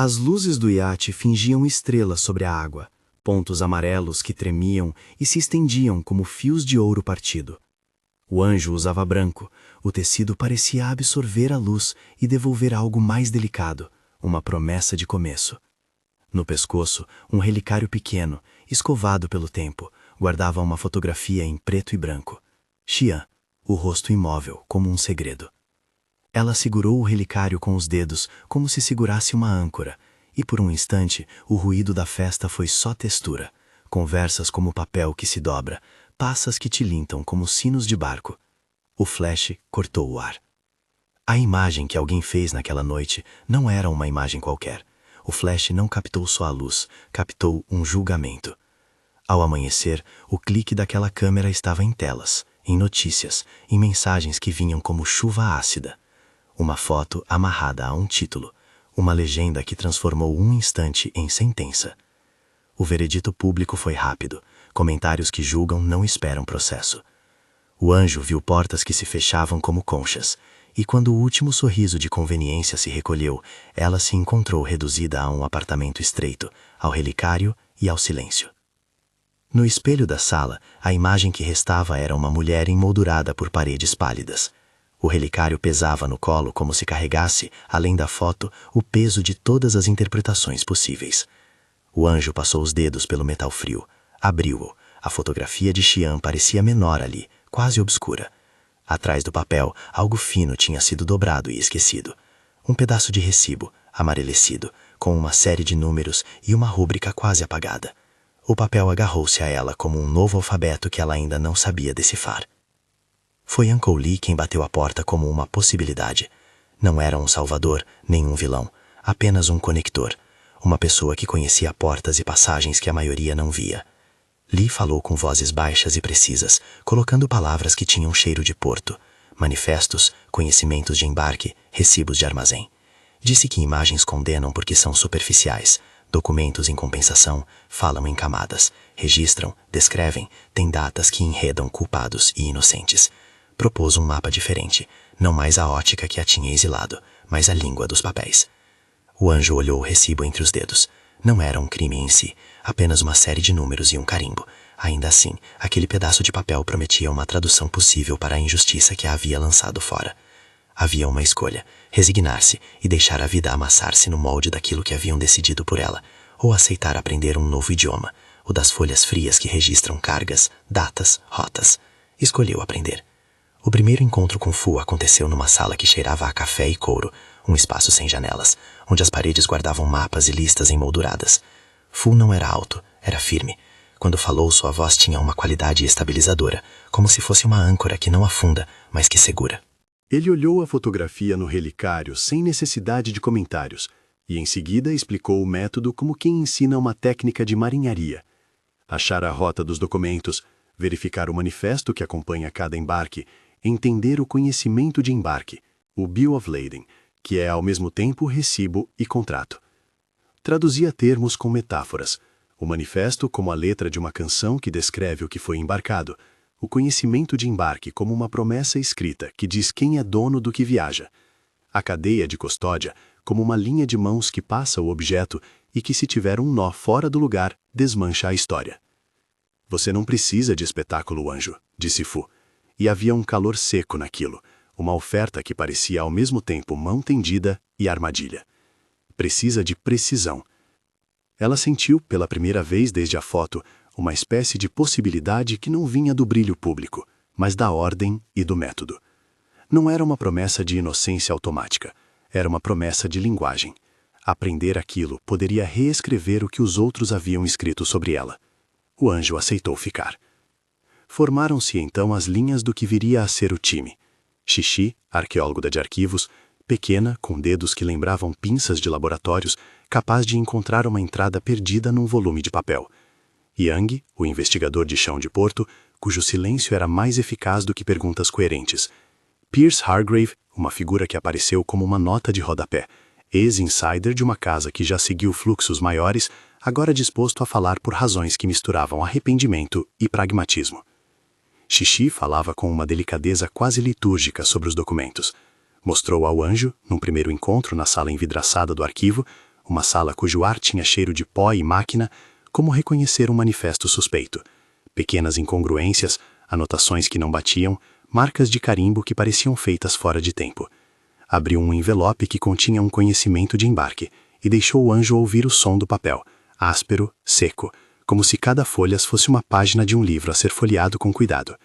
As luzes do iate fingiam estrelas sobre a água, pontos amarelos que tremiam e se estendiam como fios de ouro partido. O anjo usava branco, o tecido parecia absorver a luz e devolver algo mais delicado, uma promessa de começo. No pescoço, um relicário pequeno, escovado pelo tempo, guardava uma fotografia em preto e branco. Xian, o rosto imóvel, como um segredo. Ela segurou o relicário com os dedos, como se segurasse uma âncora, e por um instante o ruído da festa foi só textura, conversas como papel que se dobra, passas que tilintam como sinos de barco. O flash cortou o ar. A imagem que alguém fez naquela noite não era uma imagem qualquer. O flash não captou só a luz, captou um julgamento. Ao amanhecer, o clique daquela câmera estava em telas, em notícias, em mensagens que vinham como chuva ácida. Uma foto amarrada a um título, uma legenda que transformou um instante em sentença. O veredito público foi rápido, comentários que julgam não esperam processo. O anjo viu portas que se fechavam como conchas, e quando o último sorriso de conveniência se recolheu, ela se encontrou reduzida a um apartamento estreito, ao relicário e ao silêncio. No espelho da sala, a imagem que restava era uma mulher emoldurada por paredes pálidas. O relicário pesava no colo como se carregasse, além da foto, o peso de todas as interpretações possíveis. O anjo passou os dedos pelo metal frio, abriu-o. A fotografia de Xian parecia menor ali, quase obscura. Atrás do papel, algo fino tinha sido dobrado e esquecido. Um pedaço de recibo, amarelecido, com uma série de números e uma rúbrica quase apagada. O papel agarrou-se a ela como um novo alfabeto que ela ainda não sabia decifrar. Foi Uncle Lee quem bateu a porta como uma possibilidade. Não era um salvador, nem um vilão, apenas um conector, uma pessoa que conhecia portas e passagens que a maioria não via. Lee falou com vozes baixas e precisas, colocando palavras que tinham cheiro de porto, manifestos, conhecimentos de embarque, recibos de armazém. Disse que imagens condenam porque são superficiais, documentos em compensação falam em camadas, registram, descrevem, têm datas que enredam culpados e inocentes. Propôs um mapa diferente, não mais a ótica que a tinha exilado, mas a língua dos papéis. O anjo olhou o recibo entre os dedos. Não era um crime em si, apenas uma série de números e um carimbo. Ainda assim, aquele pedaço de papel prometia uma tradução possível para a injustiça que a havia lançado fora. Havia uma escolha, resignar-se e deixar a vida amassar-se no molde daquilo que haviam decidido por ela, ou aceitar aprender um novo idioma, o das folhas frias que registram cargas, datas, rotas. Escolheu aprender. O primeiro encontro com Fu aconteceu numa sala que cheirava a café e couro, um espaço sem janelas, onde as paredes guardavam mapas e listas emolduradas. Fu não era alto, era firme. Quando falou, sua voz tinha uma qualidade estabilizadora, como se fosse uma âncora que não afunda, mas que segura. Ele olhou a fotografia no relicário sem necessidade de comentários, e em seguida explicou o método como quem ensina uma técnica de marinharia. Achar a rota dos documentos, verificar o manifesto que acompanha cada embarque, entender o conhecimento de embarque, o Bill of Lading, que é ao mesmo tempo recibo e contrato. Traduzia termos com metáforas, o manifesto como a letra de uma canção que descreve o que foi embarcado, o conhecimento de embarque como uma promessa escrita que diz quem é dono do que viaja, a cadeia de custódia como uma linha de mãos que passa o objeto e que, se tiver um nó fora do lugar, desmancha a história. Você não precisa de espetáculo, anjo, disse Fu. E havia um calor seco naquilo, uma oferta que parecia ao mesmo tempo mão tendida e armadilha. Precisa de precisão. Ela sentiu, pela primeira vez desde a foto, uma espécie de possibilidade que não vinha do brilho público, mas da ordem e do método. Não era uma promessa de inocência automática, era uma promessa de linguagem. Aprender aquilo poderia reescrever o que os outros haviam escrito sobre ela. O anjo aceitou ficar. Formaram-se então as linhas do que viria a ser o time. Xixi, arqueóloga de arquivos, pequena, com dedos que lembravam pinças de laboratórios, capaz de encontrar uma entrada perdida num volume de papel. Yang, o investigador de chão de porto, cujo silêncio era mais eficaz do que perguntas coerentes. Pierce Hargrave, uma figura que apareceu como uma nota de rodapé, ex-insider de uma casa que já seguiu fluxos maiores, agora disposto a falar por razões que misturavam arrependimento e pragmatismo. Xixi falava com uma delicadeza quase litúrgica sobre os documentos. Mostrou ao anjo, num primeiro encontro na sala envidraçada do arquivo, uma sala cujo ar tinha cheiro de pó e máquina, como reconhecer um manifesto suspeito. Pequenas incongruências, anotações que não batiam, marcas de carimbo que pareciam feitas fora de tempo. Abriu um envelope que continha um conhecimento de embarque e deixou o anjo ouvir o som do papel, áspero, seco, como se cada folha fosse uma página de um livro a ser folheado com cuidado.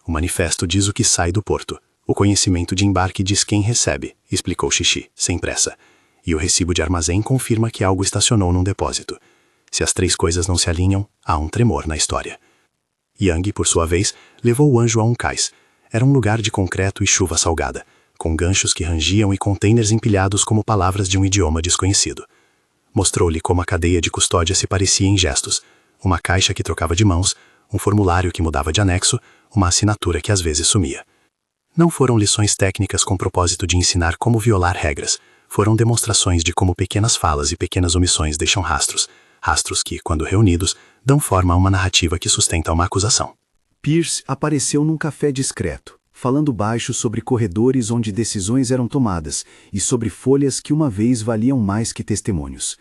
O manifesto diz o que sai do porto. O conhecimento de embarque diz quem recebe, explicou Xixi, sem pressa. E o recibo de armazém confirma que algo estacionou num depósito. Se as três coisas não se alinham, há um tremor na história. Yang, por sua vez, levou o anjo a um cais. Era um lugar de concreto e chuva salgada, com ganchos que rangiam e containers empilhados como palavras de um idioma desconhecido. Mostrou-lhe como a cadeia de custódia se parecia em gestos, uma caixa que trocava de mãos, um formulário que mudava de anexo, uma assinatura que às vezes sumia. Não foram lições técnicas com propósito de ensinar como violar regras, foram demonstrações de como pequenas falas e pequenas omissões deixam rastros, rastros que, quando reunidos, dão forma a uma narrativa que sustenta uma acusação. Pierce apareceu num café discreto, falando baixo sobre corredores onde decisões eram tomadas e sobre folhas que uma vez valiam mais que testemunhos.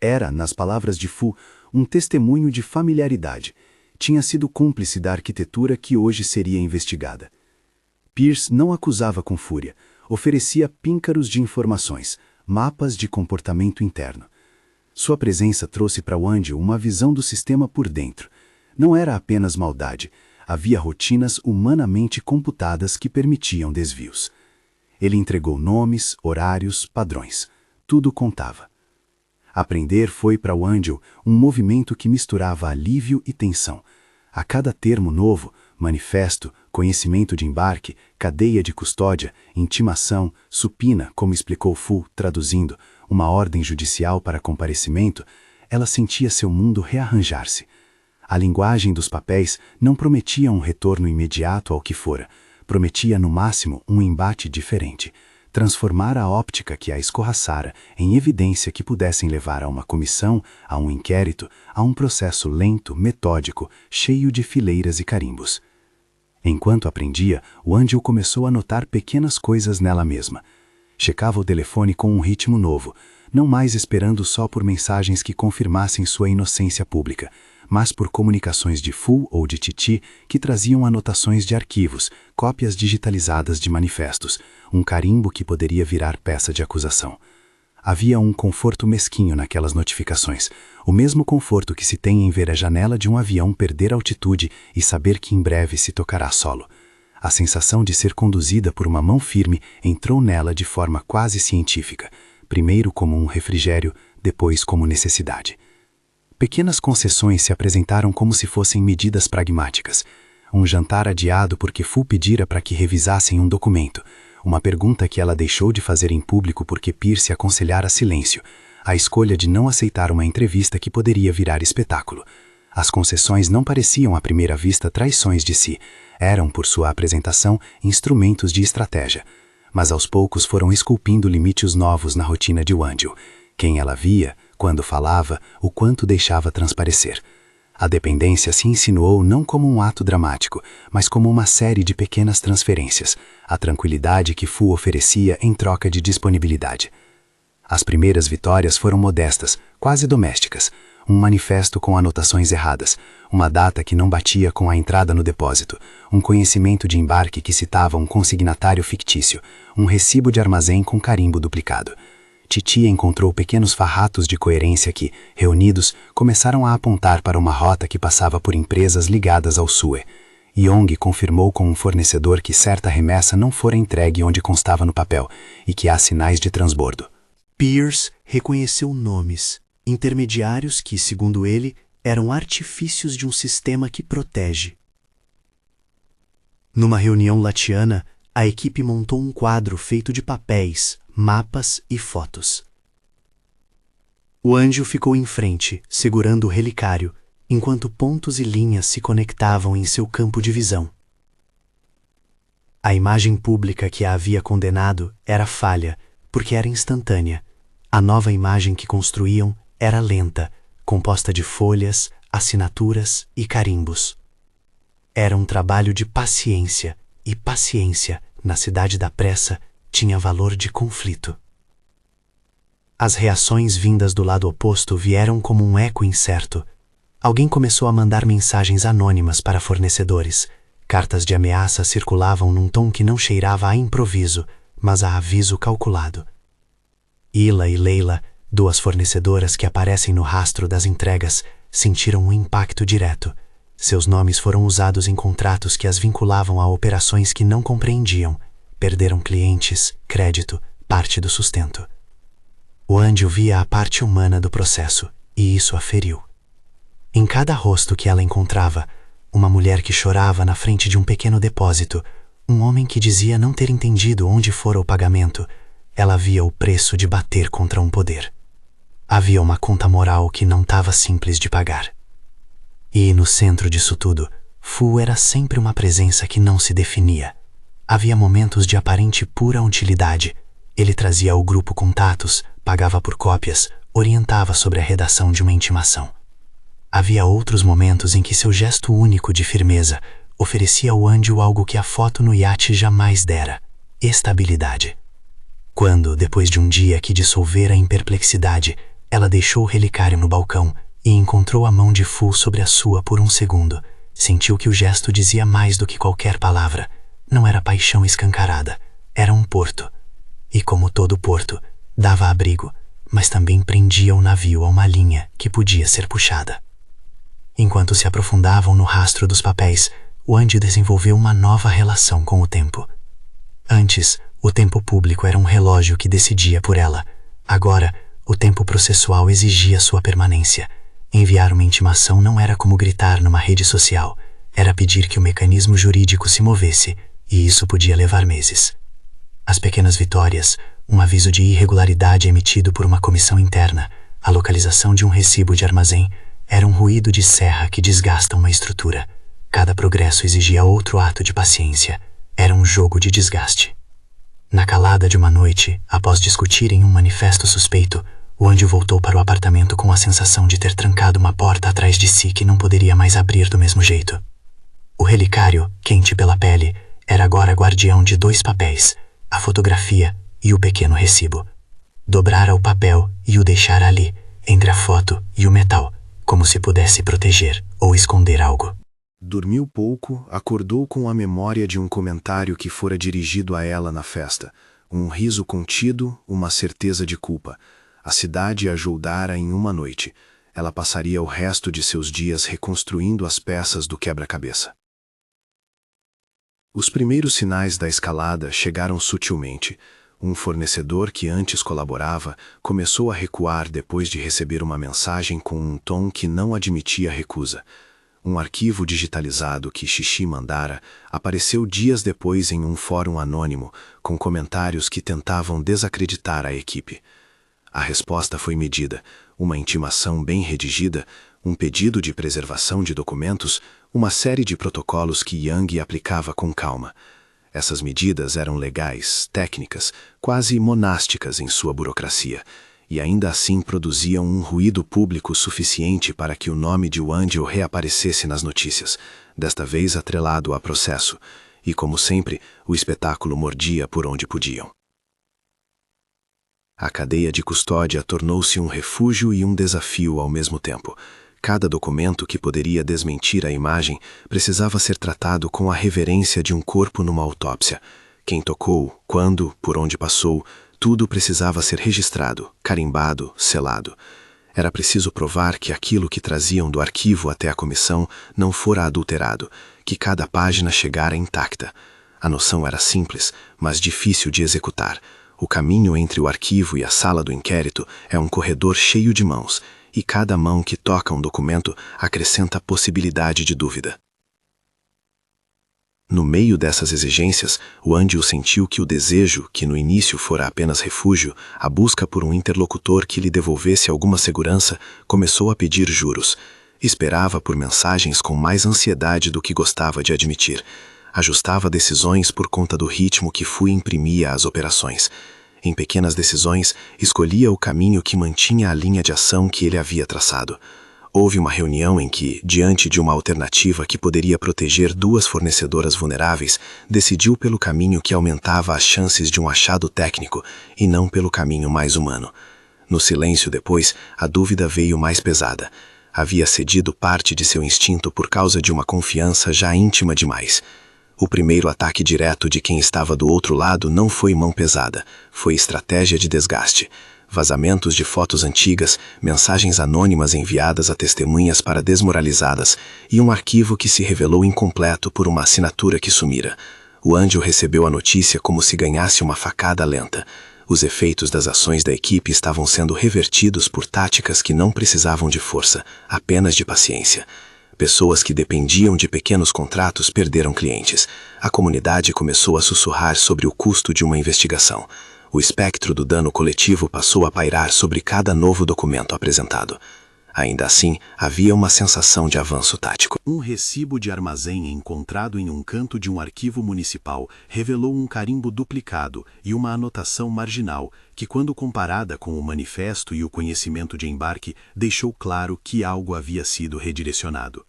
Era, nas palavras de Fu, um testemunho de familiaridade. Tinha sido cúmplice da arquitetura que hoje seria investigada. Pierce não acusava com fúria, oferecia píncaros de informações, mapas de comportamento interno. Sua presença trouxe para Wandil uma visão do sistema por dentro. Não era apenas maldade, havia rotinas humanamente computadas que permitiam desvios. Ele entregou nomes, horários, padrões. Tudo contava. Aprender foi para Wandil um movimento que misturava alívio e tensão. A cada termo novo, manifesto, conhecimento de embarque, cadeia de custódia, intimação, supina, como explicou Fu, traduzindo, uma ordem judicial para comparecimento, ela sentia seu mundo rearranjar-se. A linguagem dos papéis não prometia um retorno imediato ao que fora, prometia no máximo um embate diferente, transformar a óptica que a escorraçara em evidência que pudessem levar a uma comissão, a um inquérito, a um processo lento, metódico, cheio de fileiras e carimbos. Enquanto aprendia, Wandil começou a notar pequenas coisas nela mesma. Checava o telefone com um ritmo novo, não mais esperando só por mensagens que confirmassem sua inocência pública, mas por comunicações de Fu ou de Titi que traziam anotações de arquivos, cópias digitalizadas de manifestos, um carimbo que poderia virar peça de acusação. Havia um conforto mesquinho naquelas notificações, o mesmo conforto que se tem em ver a janela de um avião perder altitude e saber que em breve se tocará solo. A sensação de ser conduzida por uma mão firme entrou nela de forma quase científica, primeiro como um refrigério, depois como necessidade. Pequenas concessões se apresentaram como se fossem medidas pragmáticas. Um jantar adiado porque Fu pedira para que revisassem um documento, uma pergunta que ela deixou de fazer em público porque Pierce aconselhara silêncio, a escolha de não aceitar uma entrevista que poderia virar espetáculo. As concessões não pareciam à primeira vista traições de si, eram, por sua apresentação, instrumentos de estratégia. Mas aos poucos foram esculpindo limites novos na rotina de Wandil. Quem ela via, quando falava, o quanto deixava transparecer. A dependência se insinuou não como um ato dramático, mas como uma série de pequenas transferências, a tranquilidade que Fu oferecia em troca de disponibilidade. As primeiras vitórias foram modestas, quase domésticas, um manifesto com anotações erradas, uma data que não batia com a entrada no depósito, um conhecimento de embarque que citava um consignatário fictício, um recibo de armazém com carimbo duplicado. Titi encontrou pequenos farratos de coerência que, reunidos, começaram a apontar para uma rota que passava por empresas ligadas ao SUE. Yong confirmou com um fornecedor que certa remessa não fora entregue onde constava no papel e que há sinais de transbordo. Pierce reconheceu nomes, intermediários que, segundo ele, eram artifícios de um sistema que protege. Numa reunião latiana, a equipe montou um quadro feito de papéis, mapas e fotos. O anjo ficou em frente, segurando o relicário, enquanto pontos e linhas se conectavam em seu campo de visão. A imagem pública que a havia condenado era falha, porque era instantânea. A nova imagem que construíam era lenta, composta de folhas, assinaturas e carimbos. Era um trabalho de paciência, e paciência, na cidade da pressa, tinha valor de conflito. As reações vindas do lado oposto vieram como um eco incerto. Alguém começou a mandar mensagens anônimas para fornecedores. Cartas de ameaça circulavam num tom que não cheirava a improviso, mas a aviso calculado. Ila e Leila, duas fornecedoras que aparecem no rastro das entregas, sentiram um impacto direto. Seus nomes foram usados em contratos que as vinculavam a operações que não compreendiam. Perderam clientes, crédito, parte do sustento. O Anjo via a parte humana do processo, e isso a feriu. Em cada rosto que ela encontrava, uma mulher que chorava na frente de um pequeno depósito, um homem que dizia não ter entendido onde fora o pagamento, ela via o preço de bater contra um poder. Havia uma conta moral que não estava simples de pagar. E, no centro disso tudo, Fu era sempre uma presença que não se definia. Havia momentos de aparente pura utilidade. Ele trazia ao grupo contatos, pagava por cópias, orientava sobre a redação de uma intimação. Havia outros momentos em que seu gesto único de firmeza oferecia ao Anjo algo que a foto no iate jamais dera: estabilidade. Quando, depois de um dia que dissolvera em perplexidade, ela deixou o relicário no balcão e encontrou a mão de Fu sobre a sua por um segundo, sentiu que o gesto dizia mais do que qualquer palavra. Não era paixão escancarada, era um porto. E como todo porto, dava abrigo, mas também prendia o navio a uma linha que podia ser puxada. Enquanto se aprofundavam no rastro dos papéis, o Anjo desenvolveu uma nova relação com o tempo. Antes, o tempo público era um relógio que decidia por ela. Agora, o tempo processual exigia sua permanência. Enviar uma intimação não era como gritar numa rede social, era pedir que o mecanismo jurídico se movesse, e isso podia levar meses. As pequenas vitórias, um aviso de irregularidade emitido por uma comissão interna, a localização de um recibo de armazém, era um ruído de serra que desgasta uma estrutura. Cada progresso exigia outro ato de paciência. Era um jogo de desgaste. Na calada de uma noite, após discutirem um manifesto suspeito, o Anjo voltou para o apartamento com a sensação de ter trancado uma porta atrás de si que não poderia mais abrir do mesmo jeito. O relicário, quente pela pele, era agora guardião de dois papéis, a fotografia e o pequeno recibo. Dobrara o papel e o deixara ali, entre a foto e o metal, como se pudesse proteger ou esconder algo. Dormiu pouco, acordou com a memória de um comentário que fora dirigido a ela na festa. Um riso contido, uma certeza de culpa. A cidade a joldara em uma noite. Ela passaria o resto de seus dias reconstruindo as peças do quebra-cabeça. Os primeiros sinais da escalada chegaram sutilmente. Um fornecedor que antes colaborava começou a recuar depois de receber uma mensagem com um tom que não admitia recusa. Um arquivo digitalizado que Xixi mandara apareceu dias depois em um fórum anônimo, com comentários que tentavam desacreditar a equipe. A resposta foi medida: uma intimação bem redigida, um pedido de preservação de documentos, uma série de protocolos que Yang aplicava com calma. Essas medidas eram legais, técnicas, quase monásticas em sua burocracia, e ainda assim produziam um ruído público suficiente para que o nome de Anjo reaparecesse nas notícias, desta vez atrelado a processo, e como sempre, o espetáculo mordia por onde podiam. A cadeia de custódia tornou-se um refúgio e um desafio ao mesmo tempo. Cada documento que poderia desmentir a imagem precisava ser tratado com a reverência de um corpo numa autópsia. Quem tocou, quando, por onde passou, tudo precisava ser registrado, carimbado, selado. Era preciso provar que aquilo que traziam do arquivo até a comissão não fora adulterado, que cada página chegara intacta. A noção era simples, mas difícil de executar. O caminho entre o arquivo e a sala do inquérito é um corredor cheio de mãos, e cada mão que toca um documento acrescenta a possibilidade de dúvida. No meio dessas exigências, o Anjo sentiu que o desejo, que no início fora apenas refúgio, a busca por um interlocutor que lhe devolvesse alguma segurança, começou a pedir juros. Esperava por mensagens com mais ansiedade do que gostava de admitir. Ajustava decisões por conta do ritmo que Fu imprimia às operações. Em pequenas decisões, escolhia o caminho que mantinha a linha de ação que ele havia traçado. Houve uma reunião em que, diante de uma alternativa que poderia proteger duas fornecedoras vulneráveis, decidiu pelo caminho que aumentava as chances de um achado técnico e não pelo caminho mais humano. No silêncio depois, a dúvida veio mais pesada. Havia cedido parte de seu instinto por causa de uma confiança já íntima demais. O primeiro ataque direto de quem estava do outro lado não foi mão pesada, foi estratégia de desgaste. Vazamentos de fotos antigas, mensagens anônimas enviadas a testemunhas para desmoralizadas e um arquivo que se revelou incompleto por uma assinatura que sumira. O Anjo recebeu a notícia como se ganhasse uma facada lenta. Os efeitos das ações da equipe estavam sendo revertidos por táticas que não precisavam de força, apenas de paciência. Pessoas que dependiam de pequenos contratos perderam clientes. A comunidade começou a sussurrar sobre o custo de uma investigação. O espectro do dano coletivo passou a pairar sobre cada novo documento apresentado. Ainda assim, havia uma sensação de avanço tático. Um recibo de armazém encontrado em um canto de um arquivo municipal revelou um carimbo duplicado e uma anotação marginal que, quando comparada com o manifesto e o conhecimento de embarque, deixou claro que algo havia sido redirecionado.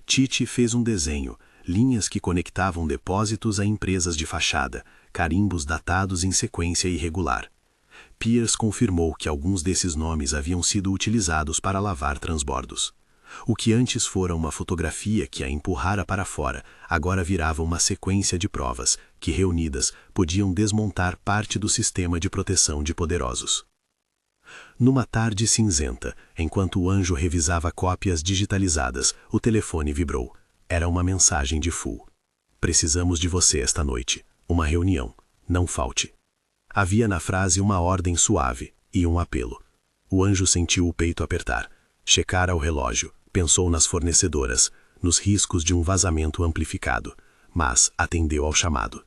Tite fez um desenho, linhas que conectavam depósitos a empresas de fachada, carimbos datados em sequência irregular. Pierce confirmou que alguns desses nomes haviam sido utilizados para lavar transbordos. O que antes fora uma fotografia que a empurrara para fora, agora virava uma sequência de provas que, reunidas, podiam desmontar parte do sistema de proteção de poderosos. Numa tarde cinzenta, enquanto o Anjo revisava cópias digitalizadas, o telefone vibrou. Era uma mensagem de Fu. Precisamos de você esta noite. Uma reunião. Não falte. Havia na frase uma ordem suave e um apelo. O Anjo sentiu o peito apertar. Checara o relógio, pensou nas fornecedoras, nos riscos de um vazamento amplificado, mas atendeu ao chamado.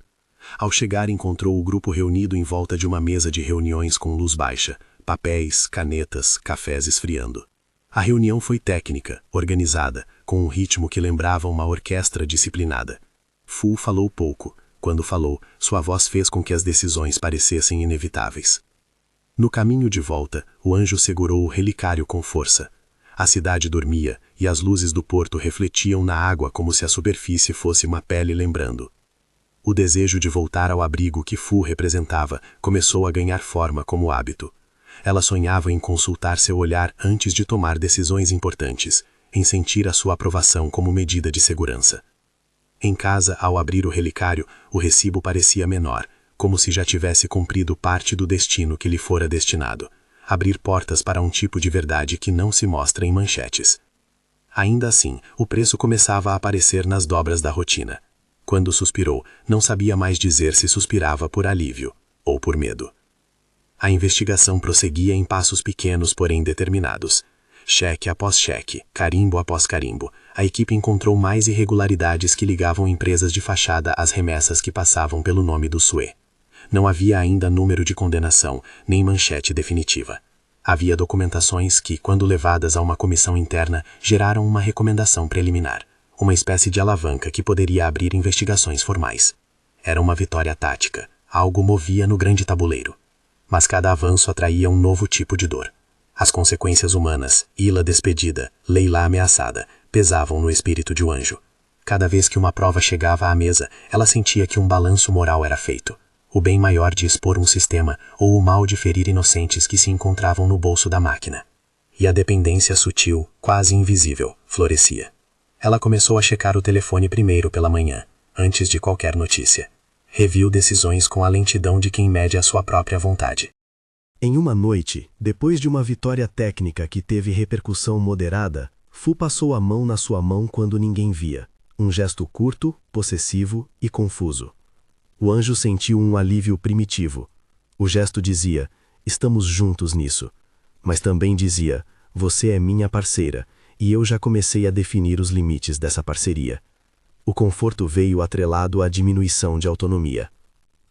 Ao chegar, encontrou o grupo reunido em volta de uma mesa de reuniões com luz baixa, papéis, canetas, cafés esfriando. A reunião foi técnica, organizada, com um ritmo que lembrava uma orquestra disciplinada. Fu falou pouco. Quando falou, sua voz fez com que as decisões parecessem inevitáveis. No caminho de volta, o Anjo segurou o relicário com força. A cidade dormia, e as luzes do porto refletiam na água como se a superfície fosse uma pele lembrando. O desejo de voltar ao abrigo que Fu representava começou a ganhar forma como hábito. Ela sonhava em consultar seu olhar antes de tomar decisões importantes, em sentir a sua aprovação como medida de segurança. Em casa, ao abrir o relicário, o recibo parecia menor, como se já tivesse cumprido parte do destino que lhe fora destinado, abrir portas para um tipo de verdade que não se mostra em manchetes. Ainda assim, o preço começava a aparecer nas dobras da rotina. Quando suspirou, não sabia mais dizer se suspirava por alívio ou por medo. A investigação prosseguia em passos pequenos, porém determinados. Cheque após cheque, carimbo após carimbo, a equipe encontrou mais irregularidades que ligavam empresas de fachada às remessas que passavam pelo nome do Sue. Não havia ainda número de condenação, nem manchete definitiva. Havia documentações que, quando levadas a uma comissão interna, geraram uma recomendação preliminar, uma espécie de alavanca que poderia abrir investigações formais. Era uma vitória tática, algo movia no grande tabuleiro. Mas cada avanço atraía um novo tipo de dor. As consequências humanas, Ila despedida, Leila ameaçada, pesavam no espírito de um Anjo. Cada vez que uma prova chegava à mesa, ela sentia que um balanço moral era feito. O bem maior de expor um sistema ou o mal de ferir inocentes que se encontravam no bolso da máquina. E a dependência sutil, quase invisível, florescia. Ela começou a checar o telefone primeiro pela manhã, antes de qualquer notícia. Reviu decisões com a lentidão de quem mede a sua própria vontade. Em uma noite, depois de uma vitória técnica que teve repercussão moderada, Fu passou a mão na sua mão quando ninguém via. Um gesto curto, possessivo e confuso. O Anjo sentiu um alívio primitivo. O gesto dizia, estamos juntos nisso. Mas também dizia, você é minha parceira, e eu já comecei a definir os limites dessa parceria. O conforto veio atrelado à diminuição de autonomia.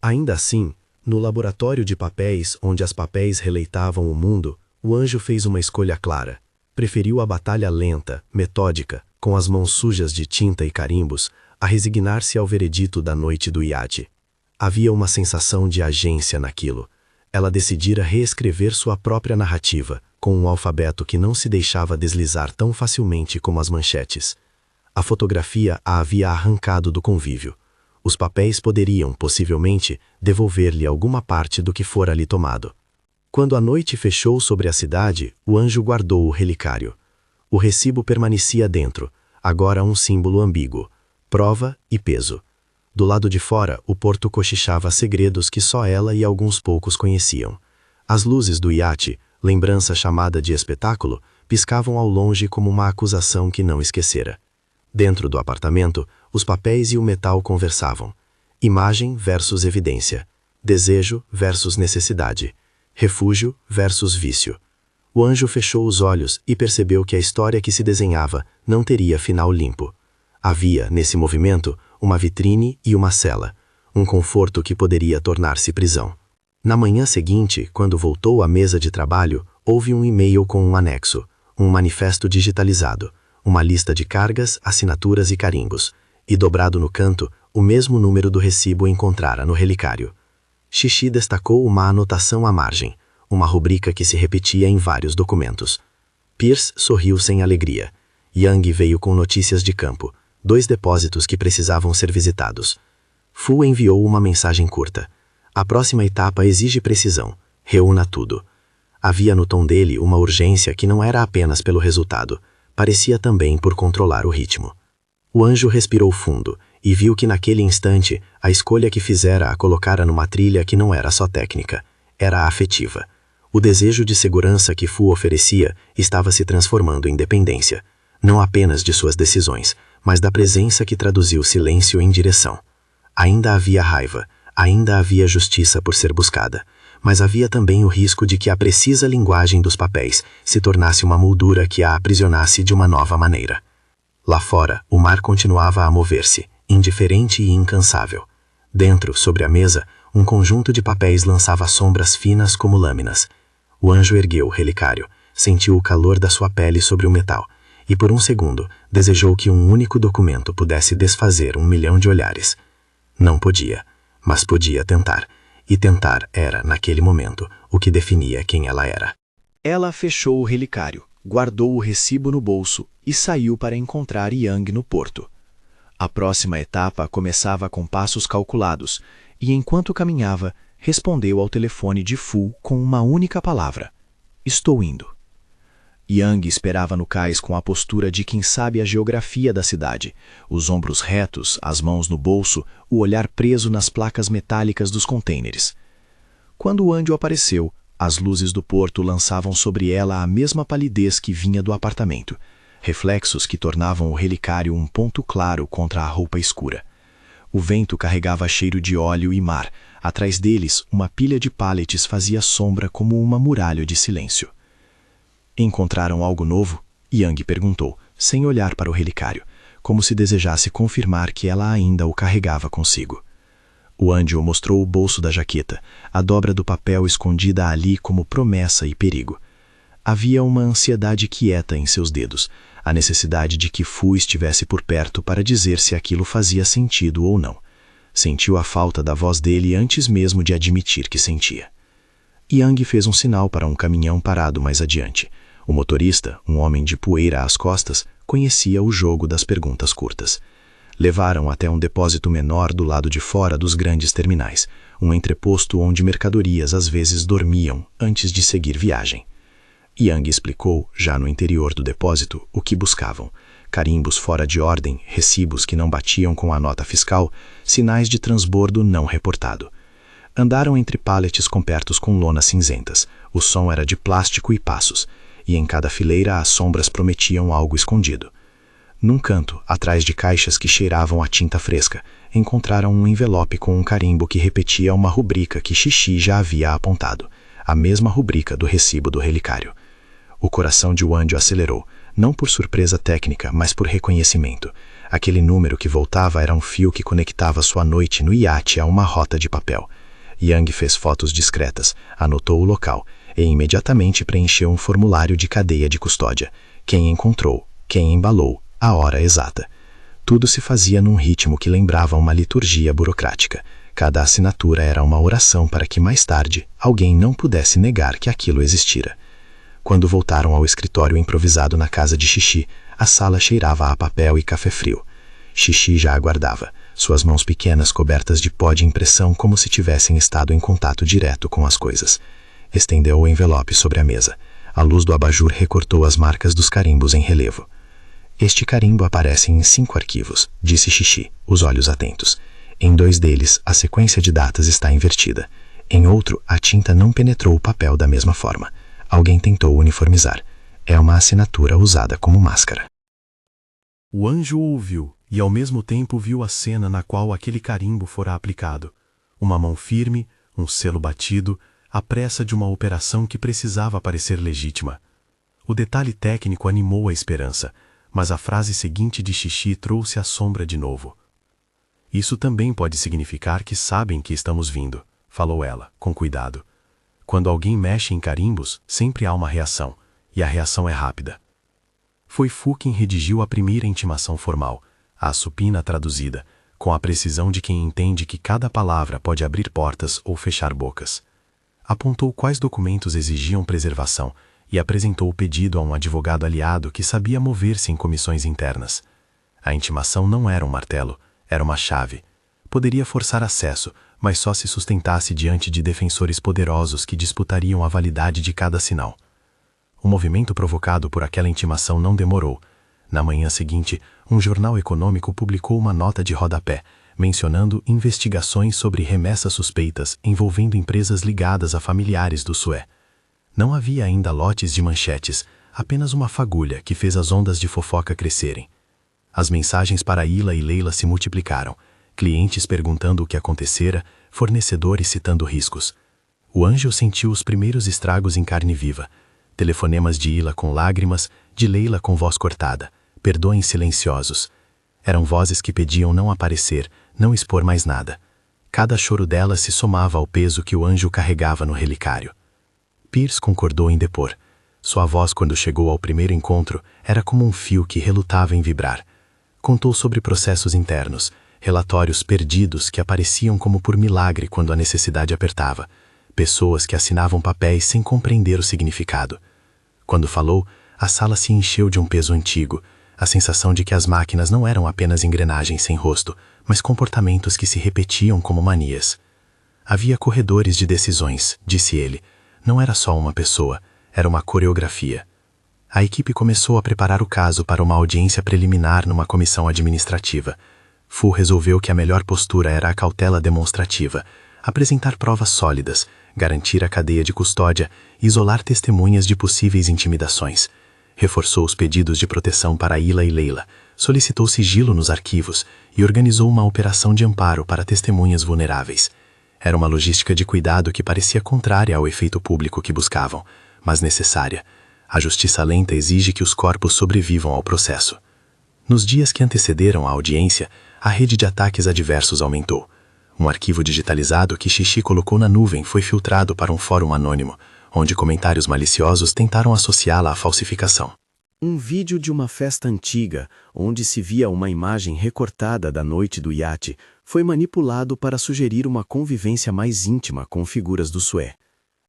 Ainda assim, no laboratório de papéis onde as papéis releitavam o mundo, o Anjo fez uma escolha clara. Preferiu a batalha lenta, metódica, com as mãos sujas de tinta e carimbos, a resignar-se ao veredito da noite do iate. Havia uma sensação de agência naquilo. Ela decidira reescrever sua própria narrativa, com um alfabeto que não se deixava deslizar tão facilmente como as manchetes. A fotografia a havia arrancado do convívio. Os papéis poderiam, possivelmente, devolver-lhe alguma parte do que fora ali tomado. Quando a noite fechou sobre a cidade, o anjo guardou o relicário. O recibo permanecia dentro, agora um símbolo ambíguo, prova e peso. Do lado de fora, o porto cochichava segredos que só ela e alguns poucos conheciam. As luzes do iate, lembrança chamada de espetáculo, piscavam ao longe como uma acusação que não esquecera. Dentro do apartamento, os papéis e o metal conversavam. Imagem versus evidência. Desejo versus necessidade. Refúgio versus vício. O anjo fechou os olhos e percebeu que a história que se desenhava não teria final limpo. Havia, nesse movimento, uma vitrine e uma cela, um conforto que poderia tornar-se prisão. Na manhã seguinte, quando voltou à mesa de trabalho, houve um e-mail com um anexo, um manifesto digitalizado, uma lista de cargas, assinaturas e carimbos, e dobrado no canto, o mesmo número do recibo encontrara no relicário. Xixi destacou uma anotação à margem, uma rubrica que se repetia em vários documentos. Pierce sorriu sem alegria. Yang veio com notícias de campo, 2 depósitos que precisavam ser visitados. Fu enviou uma mensagem curta. A próxima etapa exige precisão. Reúna tudo. Havia no tom dele uma urgência que não era apenas pelo resultado, parecia também por controlar o ritmo. O anjo respirou fundo e viu que naquele instante a escolha que fizera a colocara numa trilha que não era só técnica, era afetiva. O desejo de segurança que Fu oferecia estava se transformando em dependência, não apenas de suas decisões, mas da presença que traduziu silêncio em direção. Ainda havia raiva, ainda havia justiça por ser buscada, mas havia também o risco de que a precisa linguagem dos papéis se tornasse uma moldura que a aprisionasse de uma nova maneira. Lá fora, o mar continuava a mover-se, indiferente e incansável. Dentro, sobre a mesa, um conjunto de papéis lançava sombras finas como lâminas. O anjo ergueu o relicário, sentiu o calor da sua pele sobre o metal, e por um segundo desejou que um único documento pudesse desfazer 1 milhão de olhares. Não podia, mas podia tentar, e tentar era, naquele momento, o que definia quem ela era. Ela fechou o relicário, guardou o recibo no bolso e saiu para encontrar Yang no porto. A próxima etapa começava com passos calculados, e enquanto caminhava, respondeu ao telefone de Fu com uma única palavra: "Estou indo." Yang esperava no cais com a postura de quem sabe a geografia da cidade, os ombros retos, as mãos no bolso, o olhar preso nas placas metálicas dos contêineres. Quando o anjo apareceu, as luzes do porto lançavam sobre ela a mesma palidez que vinha do apartamento, reflexos que tornavam o relicário um ponto claro contra a roupa escura. O vento carregava cheiro de óleo e mar. Atrás deles, uma pilha de pallets fazia sombra como uma muralha de silêncio. Encontraram algo novo? Yang perguntou, sem olhar para o relicário, como se desejasse confirmar que ela ainda o carregava consigo. O anjo mostrou o bolso da jaqueta, a dobra do papel escondida ali como promessa e perigo. Havia uma ansiedade quieta em seus dedos, a necessidade de que Fu estivesse por perto para dizer se aquilo fazia sentido ou não. Sentiu a falta da voz dele antes mesmo de admitir que sentia. Yang fez um sinal para um caminhão parado mais adiante. O motorista, um homem de poeira às costas, conhecia o jogo das perguntas curtas. Levaram até um depósito menor do lado de fora dos grandes terminais, um entreposto onde mercadorias às vezes dormiam antes de seguir viagem. Yang explicou, já no interior do depósito, o que buscavam: carimbos fora de ordem, recibos que não batiam com a nota fiscal, sinais de transbordo não reportado. Andaram entre pallets cobertos com lonas cinzentas. O som era de plástico e passos, e em cada fileira as sombras prometiam algo escondido. Num canto, atrás de caixas que cheiravam a tinta fresca, encontraram um envelope com um carimbo que repetia uma rubrica que Xixi já havia apontado, a mesma rubrica do recibo do relicário. O coração de Wandio acelerou, não por surpresa técnica, mas por reconhecimento. Aquele número que voltava era um fio que conectava sua noite no iate a uma rota de papel. Yang fez fotos discretas, anotou o local e imediatamente preencheu um formulário de cadeia de custódia. Quem encontrou, quem embalou, a hora exata. Tudo se fazia num ritmo que lembrava uma liturgia burocrática. Cada assinatura era uma oração para que mais tarde alguém não pudesse negar que aquilo existira. Quando voltaram ao escritório improvisado na casa de Xixi, a sala cheirava a papel e café frio. Xixi já aguardava, suas mãos pequenas cobertas de pó de impressão como se tivessem estado em contato direto com as coisas. Estendeu o envelope sobre a mesa. A luz do abajur recortou as marcas dos carimbos em relevo. Este carimbo aparece em 5 arquivos, disse Xixi, os olhos atentos. Em 2 deles, a sequência de datas está invertida. Em outro, a tinta não penetrou o papel da mesma forma. Alguém tentou uniformizar. É uma assinatura usada como máscara. O anjo ouviu e ao mesmo tempo viu a cena na qual aquele carimbo fora aplicado. Uma mão firme, um selo batido, a pressa de uma operação que precisava parecer legítima. O detalhe técnico animou a esperança, mas a frase seguinte de Xixi trouxe a sombra de novo. Isso também pode significar que sabem que estamos vindo, falou ela, com cuidado. Quando alguém mexe em carimbos, sempre há uma reação, e a reação é rápida. Foi Fu quem redigiu a primeira intimação formal, a supina traduzida, com a precisão de quem entende que cada palavra pode abrir portas ou fechar bocas. Apontou quais documentos exigiam preservação e apresentou o pedido a um advogado aliado que sabia mover-se em comissões internas. A intimação não era um martelo, era uma chave. Poderia forçar acesso, mas só se sustentasse diante de defensores poderosos que disputariam a validade de cada sinal. O movimento provocado por aquela intimação não demorou. Na manhã seguinte, um jornal econômico publicou uma nota de rodapé, mencionando investigações sobre remessas suspeitas envolvendo empresas ligadas a familiares do Sue. Não havia ainda lotes de manchetes, apenas uma fagulha que fez as ondas de fofoca crescerem. As mensagens para Ila e Leila se multiplicaram, clientes perguntando o que acontecera, fornecedores citando riscos. O anjo sentiu os primeiros estragos em carne viva. Telefonemas de Ila com lágrimas, de Leila com voz cortada, perdões silenciosos. Eram vozes que pediam não aparecer, não expor mais nada. Cada choro dela se somava ao peso que o anjo carregava no relicário. Pierce concordou em depor. Sua voz, quando chegou ao primeiro encontro, era como um fio que relutava em vibrar. Contou sobre processos internos, relatórios perdidos que apareciam como por milagre quando a necessidade apertava, pessoas que assinavam papéis sem compreender o significado. Quando falou, a sala se encheu de um peso antigo, a sensação de que as máquinas não eram apenas engrenagens sem rosto, mas comportamentos que se repetiam como manias. Havia corredores de decisões, disse ele. Não era só uma pessoa, era uma coreografia. A equipe começou a preparar o caso para uma audiência preliminar numa comissão administrativa. Fu resolveu que a melhor postura era a cautela demonstrativa, apresentar provas sólidas, garantir a cadeia de custódia e isolar testemunhas de possíveis intimidações. Reforçou os pedidos de proteção para Ila e Leila, solicitou sigilo nos arquivos e organizou uma operação de amparo para testemunhas vulneráveis. Era uma logística de cuidado que parecia contrária ao efeito público que buscavam, mas necessária. A justiça lenta exige que os corpos sobrevivam ao processo. Nos dias que antecederam a audiência, a rede de ataques adversos aumentou. Um arquivo digitalizado que Xixi colocou na nuvem foi filtrado para um fórum anônimo, onde comentários maliciosos tentaram associá-la à falsificação. Um vídeo de uma festa antiga, onde se via uma imagem recortada da noite do iate, foi manipulado para sugerir uma convivência mais íntima com figuras do Sue.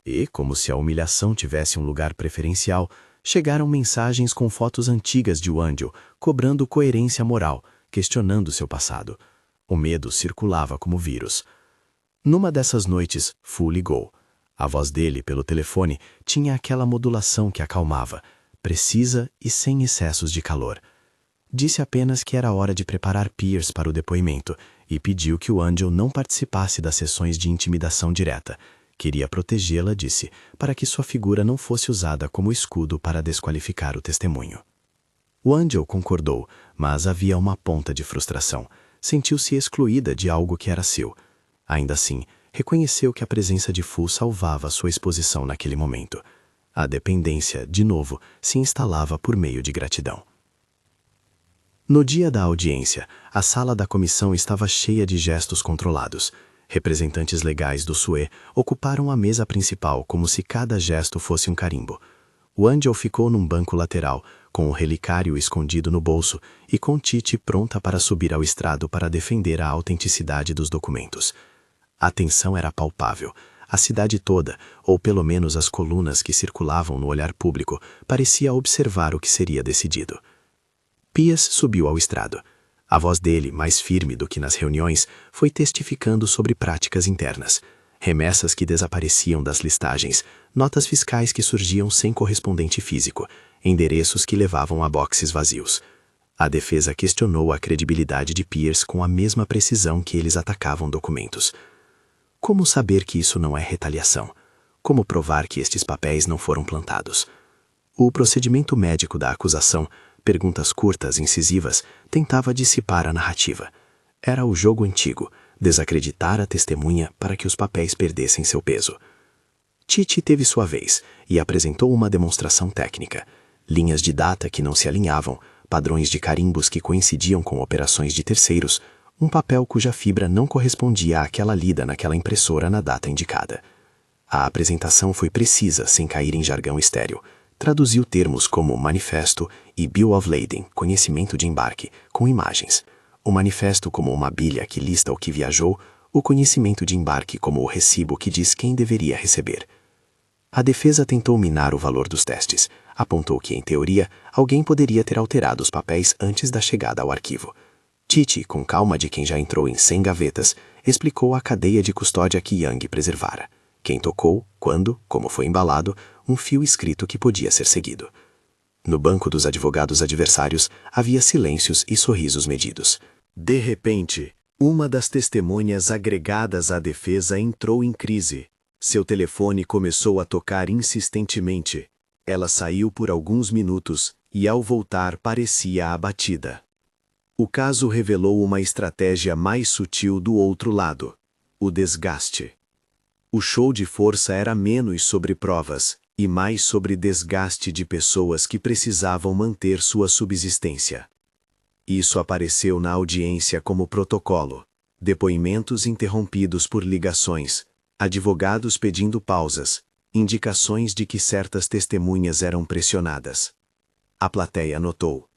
E, como se a humilhação tivesse um lugar preferencial, chegaram mensagens com fotos antigas de Wangel, cobrando coerência moral, questionando seu passado. O medo circulava como vírus. Numa dessas noites, Fu ligou. A voz dele, pelo telefone, tinha aquela modulação que acalmava, precisa e sem excessos de calor. Disse apenas que era hora de preparar Pierce para o depoimento e pediu que o Angel não participasse das sessões de intimidação direta. Queria protegê-la, disse, para que sua figura não fosse usada como escudo para desqualificar o testemunho. O Angel concordou, mas havia uma ponta de frustração. Sentiu-se excluída de algo que era seu. Ainda assim, reconheceu que a presença de Fu salvava sua exposição naquele momento. A dependência, de novo, se instalava por meio de gratidão. No dia da audiência, a sala da comissão estava cheia de gestos controlados. Representantes legais do Sue ocuparam a mesa principal como se cada gesto fosse um carimbo. O Angel ficou num banco lateral, com o relicário escondido no bolso e com Titi pronta para subir ao estrado para defender a autenticidade dos documentos. A tensão era palpável. A cidade toda, ou pelo menos as colunas que circulavam no olhar público, parecia observar o que seria decidido. Pias subiu ao estrado. A voz dele, mais firme do que nas reuniões, foi testificando sobre práticas internas. remessas que desapareciam das listagens, notas fiscais que surgiam sem correspondente físico, endereços que levavam a boxes vazios. A defesa questionou a credibilidade de Pierce com a mesma precisão que eles atacavam documentos. Como saber que isso não é retaliação? Como provar que estes papéis não foram plantados? O procedimento médico da acusação, perguntas curtas, incisivas, tentava dissipar a narrativa. Era o jogo antigo, desacreditar a testemunha para que os papéis perdessem seu peso. Titi teve sua vez e apresentou uma demonstração técnica. Linhas de data que não se alinhavam, padrões de carimbos que coincidiam com operações de terceiros, um papel cuja fibra não correspondia àquela lida naquela impressora na data indicada. A apresentação foi precisa, sem cair em jargão estéril. Traduziu termos como manifesto e bill of lading, conhecimento de embarque, com imagens. O manifesto como uma bilha que lista o que viajou, o conhecimento de embarque como o recibo que diz quem deveria receber. A defesa tentou minar o valor dos testes. Apontou que, em teoria, alguém poderia ter alterado os papéis antes da chegada ao arquivo. Titi, com calma de quem já entrou em 100 gavetas, explicou a cadeia de custódia que Young preservara. Quem tocou, quando, como foi embalado, um fio escrito que podia ser seguido. No banco dos advogados adversários havia silêncios e sorrisos medidos. De repente, uma das testemunhas agregadas à defesa entrou em crise. Seu telefone começou a tocar insistentemente. Ela saiu por alguns minutos e, ao voltar, parecia abatida. O caso revelou uma estratégia mais sutil do outro lado: o desgaste. O show de força era menos sobre provas e mais sobre desgaste de pessoas que precisavam manter sua subsistência. Isso apareceu na audiência como protocolo: depoimentos interrompidos por ligações, advogados pedindo pausas, indicações de que certas testemunhas eram pressionadas. A plateia notou.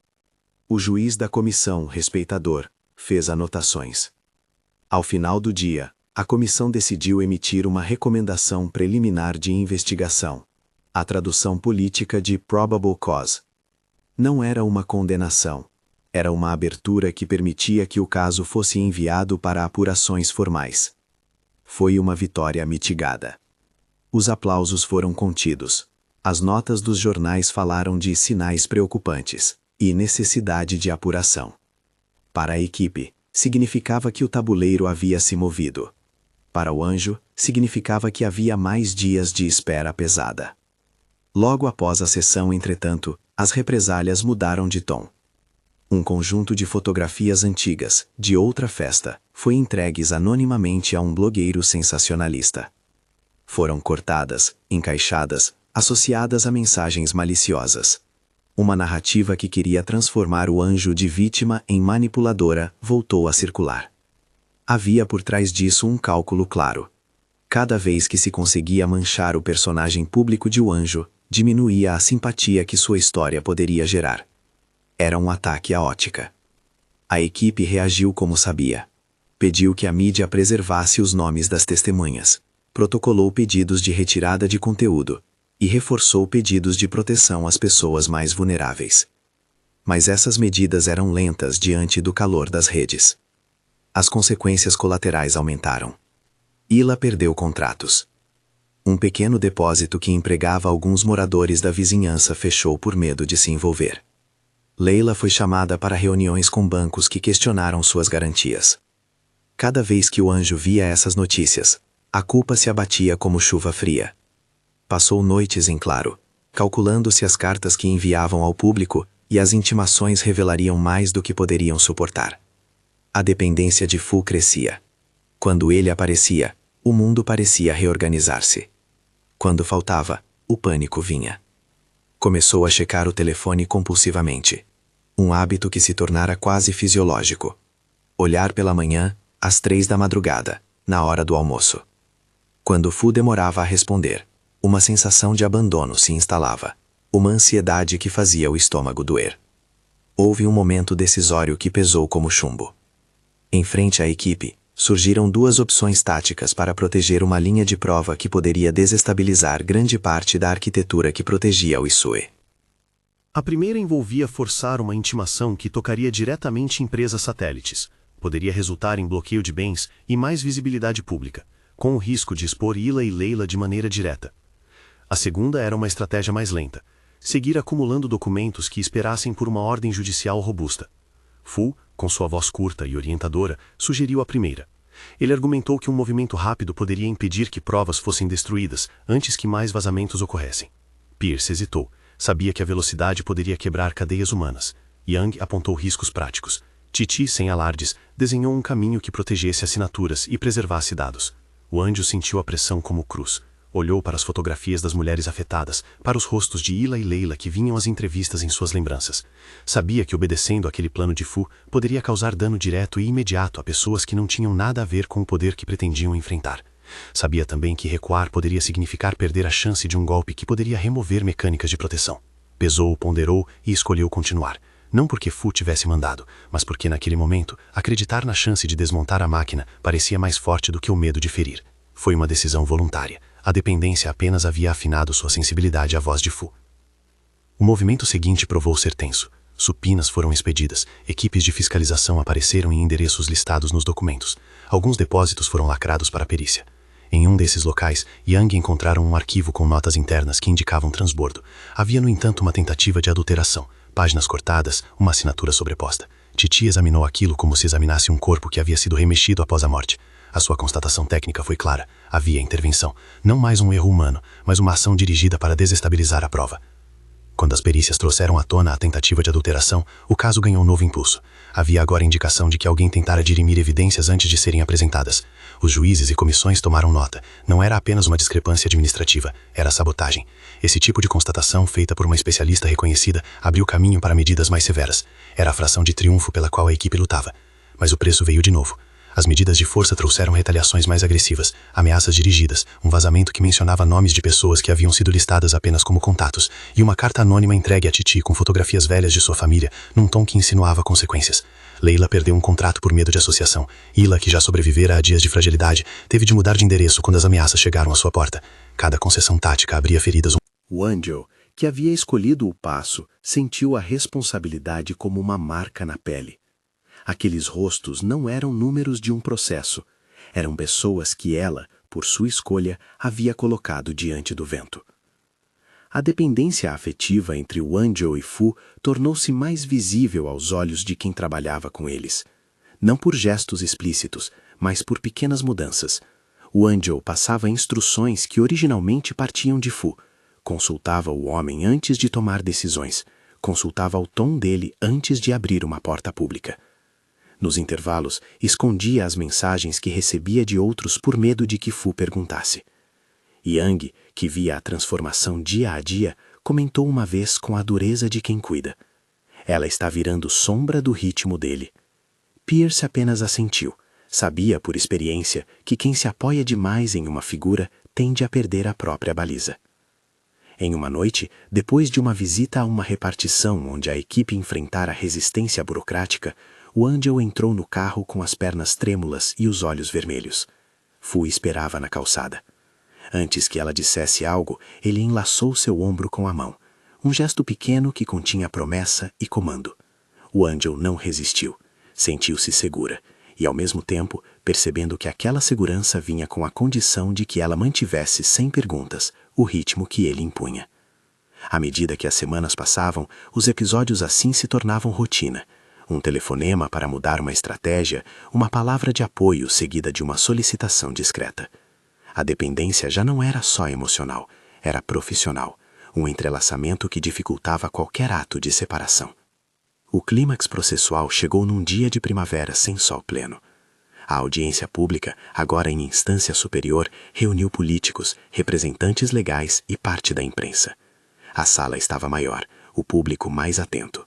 O juiz da comissão, respeitador, fez anotações. Ao final do dia, a comissão decidiu emitir uma recomendação preliminar de investigação, a tradução política de probable cause. Não era uma condenação, era uma abertura que permitia que o caso fosse enviado para apurações formais. Foi uma vitória mitigada. Os aplausos foram contidos. As notas dos jornais falaram de sinais preocupantes e necessidade de apuração. Para a equipe, significava que o tabuleiro havia se movido. Para o anjo, significava que havia mais dias de espera pesada. Logo após a sessão, entretanto, as represálias mudaram de tom. Um conjunto de fotografias antigas, de outra festa, foi entregues anonimamente a um blogueiro sensacionalista. Foram cortadas, encaixadas, associadas a mensagens maliciosas. Uma narrativa que queria transformar o anjo de vítima em manipuladora voltou a circular. Havia por trás disso um cálculo claro. Cada vez que se conseguia manchar o personagem público de o anjo, diminuía a simpatia que sua história poderia gerar. Era um ataque à ótica. A equipe reagiu como sabia. Pediu que a mídia preservasse os nomes das testemunhas. Protocolou pedidos de retirada de conteúdo e reforçou pedidos de proteção às pessoas mais vulneráveis. Mas essas medidas eram lentas diante do calor das redes. As consequências colaterais aumentaram. Ila perdeu contratos. Um pequeno depósito que empregava alguns moradores da vizinhança fechou por medo de se envolver. Leila foi chamada para reuniões com bancos que questionaram suas garantias. Cada vez que o anjo via essas notícias, a culpa se abatia como chuva fria. Passou noites em claro, calculando se as cartas que enviavam ao público e as intimações revelariam mais do que poderiam suportar. A dependência de Fu crescia. Quando ele aparecia, o mundo parecia reorganizar-se. Quando faltava, o pânico vinha. Começou a checar o telefone compulsivamente. Um hábito que se tornara quase fisiológico. Olhar pela manhã, às 3 da madrugada, na hora do almoço. Quando Fu demorava a responder, uma sensação de abandono se instalava, uma ansiedade que fazia o estômago doer. Houve um momento decisório que pesou como chumbo. Em frente à equipe, surgiram duas opções táticas para proteger uma linha de prova que poderia desestabilizar grande parte da arquitetura que protegia o Isue. A primeira envolvia forçar uma intimação que tocaria diretamente empresas satélites. Poderia resultar em bloqueio de bens e mais visibilidade pública, com o risco de expor Ila e Leila de maneira direta. A segunda era uma estratégia mais lenta, seguir acumulando documentos que esperassem por uma ordem judicial robusta. Fu, com sua voz curta e orientadora, sugeriu a primeira. Ele argumentou que um movimento rápido poderia impedir que provas fossem destruídas antes que mais vazamentos ocorressem. Pierce hesitou. Sabia que a velocidade poderia quebrar cadeias humanas. Yang apontou riscos práticos. Titi, sem alardes, desenhou um caminho que protegesse assinaturas e preservasse dados. O anjo sentiu a pressão como cruz. Olhou para as fotografias das mulheres afetadas, para os rostos de Ila e Leila que vinham às entrevistas em suas lembranças. Sabia que obedecendo àquele plano de Fu poderia causar dano direto e imediato a pessoas que não tinham nada a ver com o poder que pretendiam enfrentar. Sabia também que recuar poderia significar perder a chance de um golpe que poderia remover mecânicas de proteção. Pesou, ponderou e escolheu continuar. Não porque Fu tivesse mandado, mas porque naquele momento, acreditar na chance de desmontar a máquina parecia mais forte do que o medo de ferir. Foi uma decisão voluntária. A dependência apenas havia afinado sua sensibilidade à voz de Fu. O movimento seguinte provou ser tenso. Supinas foram expedidas, equipes de fiscalização apareceram em endereços listados nos documentos. Alguns depósitos foram lacrados para a perícia. Em um desses locais, Yang encontraram um arquivo com notas internas que indicavam transbordo. Havia, no entanto, uma tentativa de adulteração. Páginas cortadas, uma assinatura sobreposta. Titi examinou aquilo como se examinasse um corpo que havia sido remexido após a morte. A sua constatação técnica foi clara. Havia intervenção. Não mais um erro humano, mas uma ação dirigida para desestabilizar a prova. Quando as perícias trouxeram à tona a tentativa de adulteração, o caso ganhou um novo impulso. Havia agora indicação de que alguém tentara dirimir evidências antes de serem apresentadas. Os juízes e comissões tomaram nota. Não era apenas uma discrepância administrativa, era sabotagem. Esse tipo de constatação, feita por uma especialista reconhecida, abriu caminho para medidas mais severas. Era a fração de triunfo pela qual a equipe lutava. Mas o preço veio de novo. As medidas de força trouxeram retaliações mais agressivas, ameaças dirigidas, um vazamento que mencionava nomes de pessoas que haviam sido listadas apenas como contatos, e uma carta anônima entregue a Titi com fotografias velhas de sua família, num tom que insinuava consequências. Leila perdeu um contrato por medo de associação. Ila, que já sobrevivera a dias de fragilidade, teve de mudar de endereço quando as ameaças chegaram à sua porta. Cada concessão tática abria feridas. O Angel, que havia escolhido o passo, sentiu a responsabilidade como uma marca na pele. Aqueles rostos não eram números de um processo. Eram pessoas que ela, por sua escolha, havia colocado diante do vento. A dependência afetiva entre o Angel e Fu tornou-se mais visível aos olhos de quem trabalhava com eles. Não por gestos explícitos, mas por pequenas mudanças. O Angel passava instruções que originalmente partiam de Fu. Consultava o homem antes de tomar decisões. Consultava o tom dele antes de abrir uma porta pública. Nos intervalos, escondia as mensagens que recebia de outros por medo de que Fu perguntasse. Yang, que via a transformação dia a dia, comentou uma vez com a dureza de quem cuida. Ela está virando sombra do ritmo dele. Pierce apenas assentiu. Sabia, por experiência, que quem se apoia demais em uma figura tende a perder a própria baliza. Em uma noite, depois de uma visita a uma repartição onde a equipe enfrentara resistência burocrática, o Angel entrou no carro com as pernas trêmulas e os olhos vermelhos. Fu esperava na calçada. Antes que ela dissesse algo, ele enlaçou seu ombro com a mão. Um gesto pequeno que continha promessa e comando. O Angel não resistiu. Sentiu-se segura. E, ao mesmo tempo, percebendo que aquela segurança vinha com a condição de que ela mantivesse, sem perguntas, o ritmo que ele impunha. À medida que as semanas passavam, os episódios assim se tornavam rotina. Um telefonema para mudar uma estratégia, uma palavra de apoio seguida de uma solicitação discreta. A dependência já não era só emocional, era profissional, um entrelaçamento que dificultava qualquer ato de separação. O clímax processual chegou num dia de primavera sem sol pleno. A audiência pública, agora em instância superior, reuniu políticos, representantes legais e parte da imprensa. A sala estava maior, o público mais atento.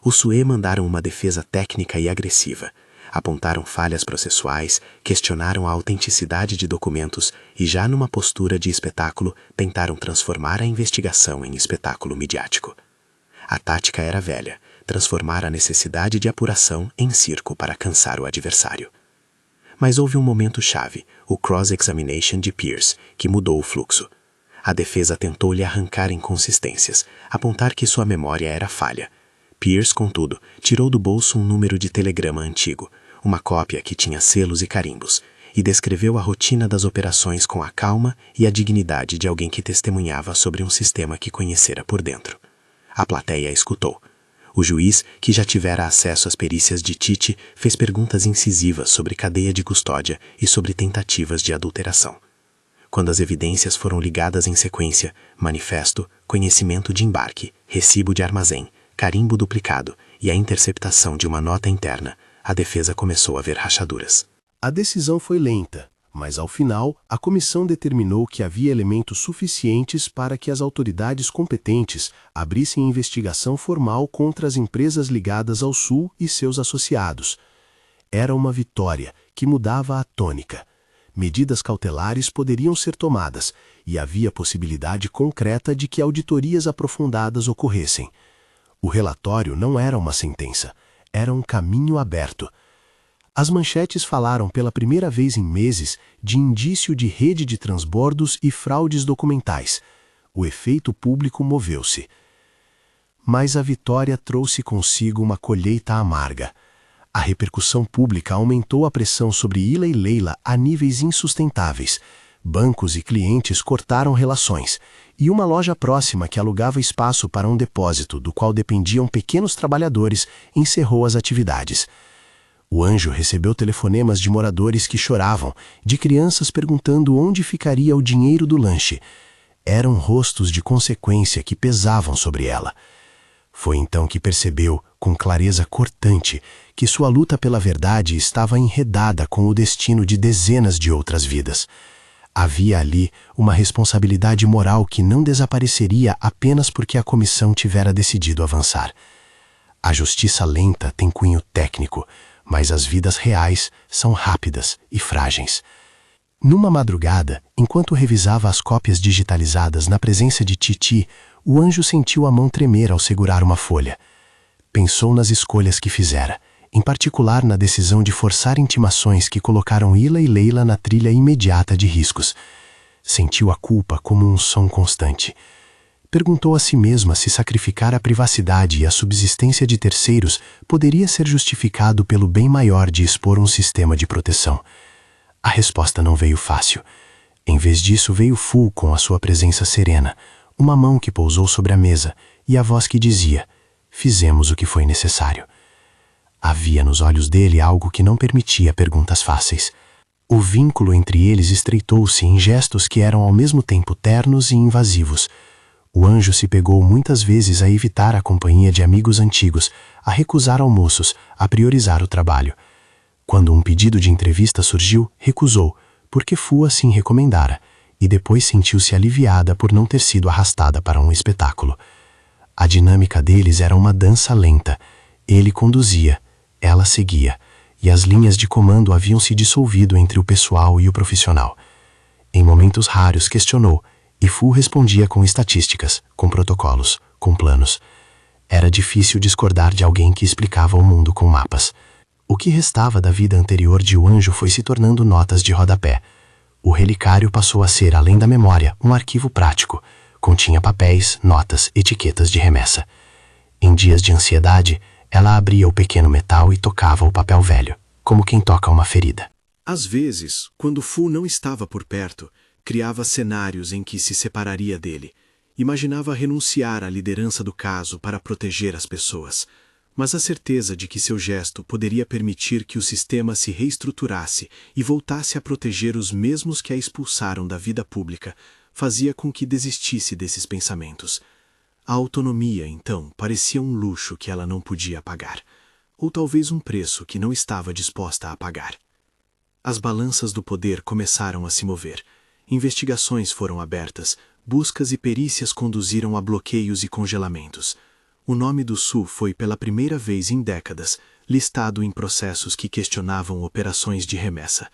Os Sue mandaram uma defesa técnica e agressiva, apontaram falhas processuais, questionaram a autenticidade de documentos e, já numa postura de espetáculo, tentaram transformar a investigação em espetáculo midiático. A tática era velha, transformar a necessidade de apuração em circo para cansar o adversário. Mas houve um momento-chave, o cross-examination de Pierce, que mudou o fluxo. A defesa tentou-lhe arrancar inconsistências, apontar que sua memória era falha. Pierce, contudo, tirou do bolso um número de telegrama antigo, uma cópia que tinha selos e carimbos. e descreveu a rotina das operações com a calma e a dignidade de alguém que testemunhava sobre um sistema que conhecera por dentro. A plateia escutou. O juiz, que já tivera acesso às perícias de Tite, fez perguntas incisivas sobre cadeia de custódia e sobre tentativas de adulteração. Quando as evidências foram ligadas em sequência, manifesto, conhecimento de embarque, recibo de armazém, carimbo duplicado e a interceptação de uma nota interna, a defesa começou a ver rachaduras. A decisão foi lenta, mas ao final, a comissão determinou que havia elementos suficientes para que as autoridades competentes abrissem investigação formal contra as empresas ligadas ao Sul e seus associados. Era uma vitória que mudava a tônica. Medidas cautelares poderiam ser tomadas e havia possibilidade concreta de que auditorias aprofundadas ocorressem. O relatório não era uma sentença, era um caminho aberto. As manchetes falaram pela primeira vez em meses de indício de rede de transbordos e fraudes documentais. O efeito público moveu-se. Mas a vitória trouxe consigo uma colheita amarga. A repercussão pública aumentou a pressão sobre Ila e Leila a níveis insustentáveis. Bancos e clientes cortaram relações, e uma loja próxima que alugava espaço para um depósito do qual dependiam pequenos trabalhadores encerrou as atividades. O Anjo recebeu telefonemas de moradores que choravam, de crianças perguntando onde ficaria o dinheiro do lanche. Eram rostos de consequência que pesavam sobre ela. Foi então que percebeu, com clareza cortante, que sua luta pela verdade estava enredada com o destino de dezenas de outras vidas. Havia ali uma responsabilidade moral que não desapareceria apenas porque a comissão tivera decidido avançar. A justiça lenta tem cunho técnico, mas as vidas reais são rápidas e frágeis. Numa madrugada, enquanto revisava as cópias digitalizadas na presença de Titi, o Anjo sentiu a mão tremer ao segurar uma folha. Pensou nas escolhas que fizera, em particular na decisão de forçar intimações que colocaram Ila e Leila na trilha imediata de riscos. Sentiu a culpa como um som constante. Perguntou a si mesma se sacrificar a privacidade e a subsistência de terceiros poderia ser justificado pelo bem maior de expor um sistema de proteção. A resposta não veio fácil. Em vez disso, veio Fu com a sua presença serena, uma mão que pousou sobre a mesa e a voz que dizia: "Fizemos o que foi necessário." Havia nos olhos dele algo que não permitia perguntas fáceis. O vínculo entre eles estreitou-se em gestos que eram ao mesmo tempo ternos e invasivos. O Anjo se pegou muitas vezes a evitar a companhia de amigos antigos, a recusar almoços, a priorizar o trabalho. Quando um pedido de entrevista surgiu, recusou, porque Fu assim recomendara, e depois sentiu-se aliviada por não ter sido arrastada para um espetáculo. A dinâmica deles era uma dança lenta. Ele conduzia, ela seguia, e as linhas de comando haviam se dissolvido entre o pessoal e o profissional. Em momentos raros questionou, e Fu respondia com estatísticas, com protocolos, com planos. Era difícil discordar de alguém que explicava o mundo com mapas. O que restava da vida anterior de O Anjo foi se tornando notas de rodapé. O relicário passou a ser, além da memória, um arquivo prático. Continha papéis, notas, etiquetas de remessa. Em dias de ansiedade, ela abria o pequeno metal e tocava o papel velho, como quem toca uma ferida. Às vezes, quando Fu não estava por perto, criava cenários em que se separaria dele. Imaginava renunciar à liderança do caso para proteger as pessoas. Mas a certeza de que seu gesto poderia permitir que o sistema se reestruturasse e voltasse a proteger os mesmos que a expulsaram da vida pública fazia com que desistisse desses pensamentos. A autonomia, então, parecia um luxo que ela não podia pagar, ou talvez um preço que não estava disposta a pagar. As balanças do poder começaram a se mover. Investigações foram abertas, buscas e perícias conduziram a bloqueios e congelamentos. O nome do Sul foi, pela primeira vez em décadas, listado em processos que questionavam operações de remessa.